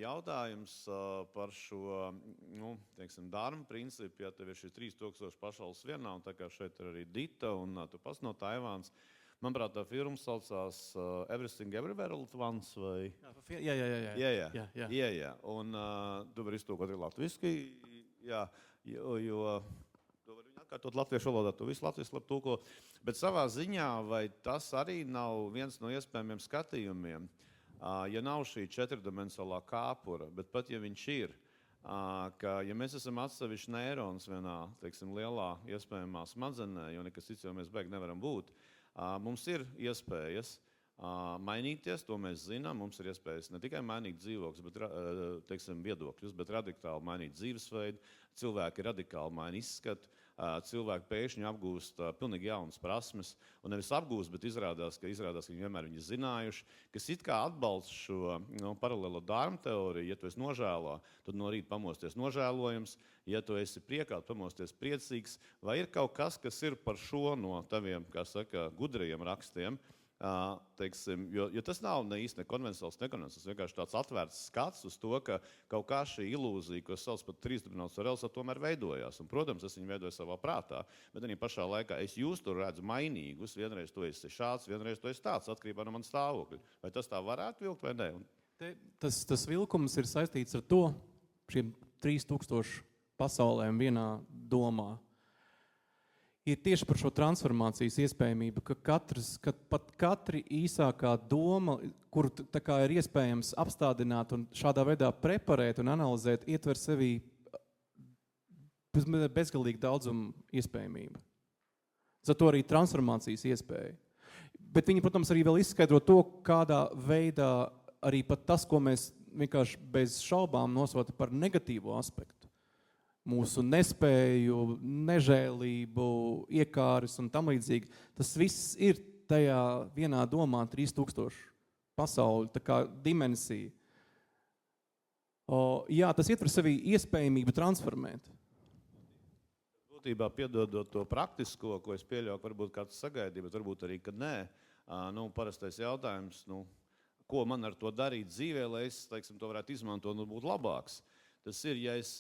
jautājums par šo dārmu principu, ja tev ir šis 3000 pašvalsts vienā, un tā kā šeit ir arī Dita, un tu pats no Taivāns. Manuprāt, tā firma saucās Everything Everywhere All at Once, vai? Jā. Un tu vari iztūkot arī latviski, jā, jo to var atkārtot latviešu valodā, tu visu latviešu labi tūko. Bet savā ziņā, vai tas arī nav viens no iespējamiem skatījumiem, ja nav šī 4-dimensālā kāpura, bet pat ja viņš ir, ka ja mēs esam atsevišķi neirons vienā, lielā iespējamā smadzenē, jo nekas cits jau mēs beig nevaram būt, mums ir iespējas mainīties, to mēs zinām. Mums ir iespējas ne tikai mainīt dzīvokļus, bet teiksim, viedokļus, bet radikāli mainīt dzīvesveidu. Cilvēki radikāli maina izskatu. Cilvēki pēkšņi apgūst pilnīgi jaunas prasmes, un nevis apgūst, bet izrādās, ka viņi vienmēr viņu zinājuši, kas it kā atbalsta šo paralēlo dārmu teoriju. Ja tu esi nožēlo, tad no rīta pamosties nožēlojams. Ja tu esi priekā, pamosties priecīgs. Vai ir kaut kas, kas ir par šo no taviem, kā saka, gudrajiem rakstiem? Teiksim, jo tas nav ne īsti nekonvencionāls, vienkārši tāds atvērts skats uz to, ka kaut kā šī ilūzija, ko sauc par trīsdimensionālu realitāti, tomēr veidojās. Un, protams, es viņu veidoju savā prātā, bet arī pašā laikā es jūs tur redzu mainīgus. Vienreiz tu esi šāds, vienreiz tu esi tāds, atkarībā no manas stāvokļa. Vai tas tā varētu vilkt vai ne? Tas vilkums ir saistīts ar to, šiem 3000 pasaulēm vienā domā. Ir tieši par šo transformācijas iespējamību, ka pat katra īsākā doma, kuru tā kā ir iespējams apstādināt un šādā veidā preparēt un analizēt, ietver sevī bezgalīgi daudzumu iespējamību. Zato arī transformācijas iespēja. Bet viņi, protams, arī vēl izskaidro to, kādā veidā arī pat tas, ko mēs vienkārši bez šaubām nosaucam par negatīvo aspektu. Mūsu nespēju, nežēlību, iekāris un tam līdzīgi. Tas viss ir tajā vienā domā 3000 pasauli, tā kā dimensija. Jā, tas ietver sevī iespējamību transformēt. Būtībā piedodot to praktisko, ko es pieļauju, varbūt kāds sagaidīja, bet varbūt arī, ka nē. Parastais jautājums, ko man ar to darīt dzīvē, lai es, teiksim, to varētu izmantot un būt labāks. Tas ir, ja es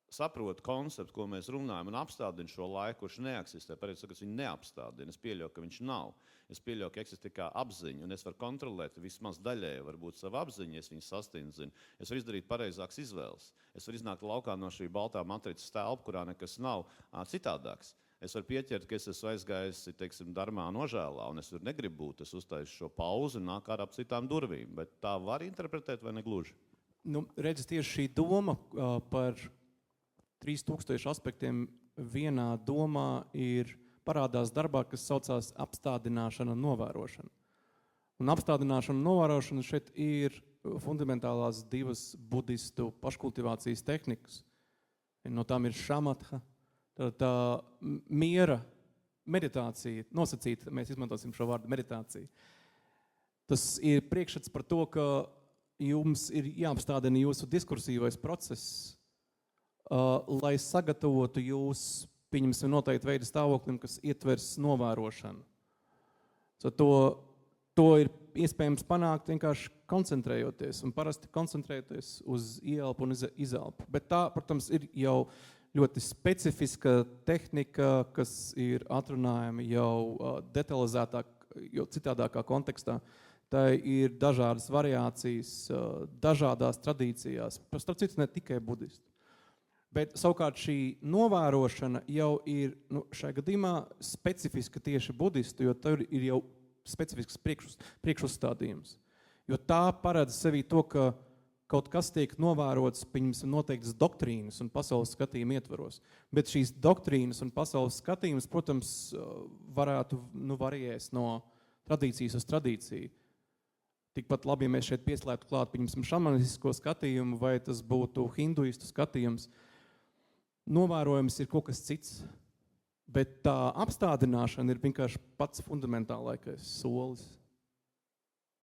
saprotu konceptu, ko mēs runājam, un apstādinu šo laiku, kurš neeksistē. Pareizi sakot, viņu neapstādina. Es pieļauju, ka viņš nav. Es pieļauju, ka eksistē kā apziņa, un es varu kontrolēt vismaz daļēji, varbūt savu apziņu, es viņu sastindzinu. Es varu izdarīt pareizākas izvēles. Es varu iznākt laukā no šī baltā matricas telpa, kurā nekas nav citādāks. Es varu pieķert, ka es esmu aizgājis, teiksim, darbā nožēlā, un es negribu būt, es uztaisu šo pauzi un nāk ārā ap citām durvīm. Bet tā var interpretēt vai negluži? Redz, tieši šī doma par 3000 aspektiem vienā domā parādās darbā, kas saucās apstādināšana un novērošana. Un apstādināšana un novērošana šeit ir fundamentālās divas budistu paškultivācijas tehnikas. No tām ir šamatha, tā miera meditācija, nosacīta, mēs izmantosim šo vārdu meditācija. Tas ir priekšstats par to, ka jums ir jāapstādina jūsu diskursīvais process, lai sagatavotu jūs, pieņemsim, noteikti veidu stāvoklim, kas ietvers novērošanu. To ir iespējams panākt vienkārši koncentrējoties, un parasti koncentrējoties uz ieelpu un izelpu. Bet tā, protams, ir jau ļoti specifiska tehnika, kas ir atrunājama jau detalizētāk, jau citādākā kontekstā. Tā ir dažādas variācijas, dažādās tradīcijās, starp citu ne tikai budistu. Bet savukārt šī novērošana jau ir šajā gadījumā specifiska tieši budistu, jo tur ir jau specifisks priekšuzstādījums. Jo tā paredz sevī to, ka kaut kas tiek novērots, pieņemsim, noteiktas doktrīnas un pasaules skatījuma ietvaros. Bet šīs doktrīnas un pasaules skatījums, protams, varētu variēs no tradīcijas uz tradīciju. Tikpat labi, ja mēs šeit pieslēgtu klāt, pieņemsim, šamanistisko skatījumu, vai tas būtu hinduistu skatījums. Novērojums ir kaut kas cits, bet tā apstādināšana ir vienkārši pats fundamentālākais solis.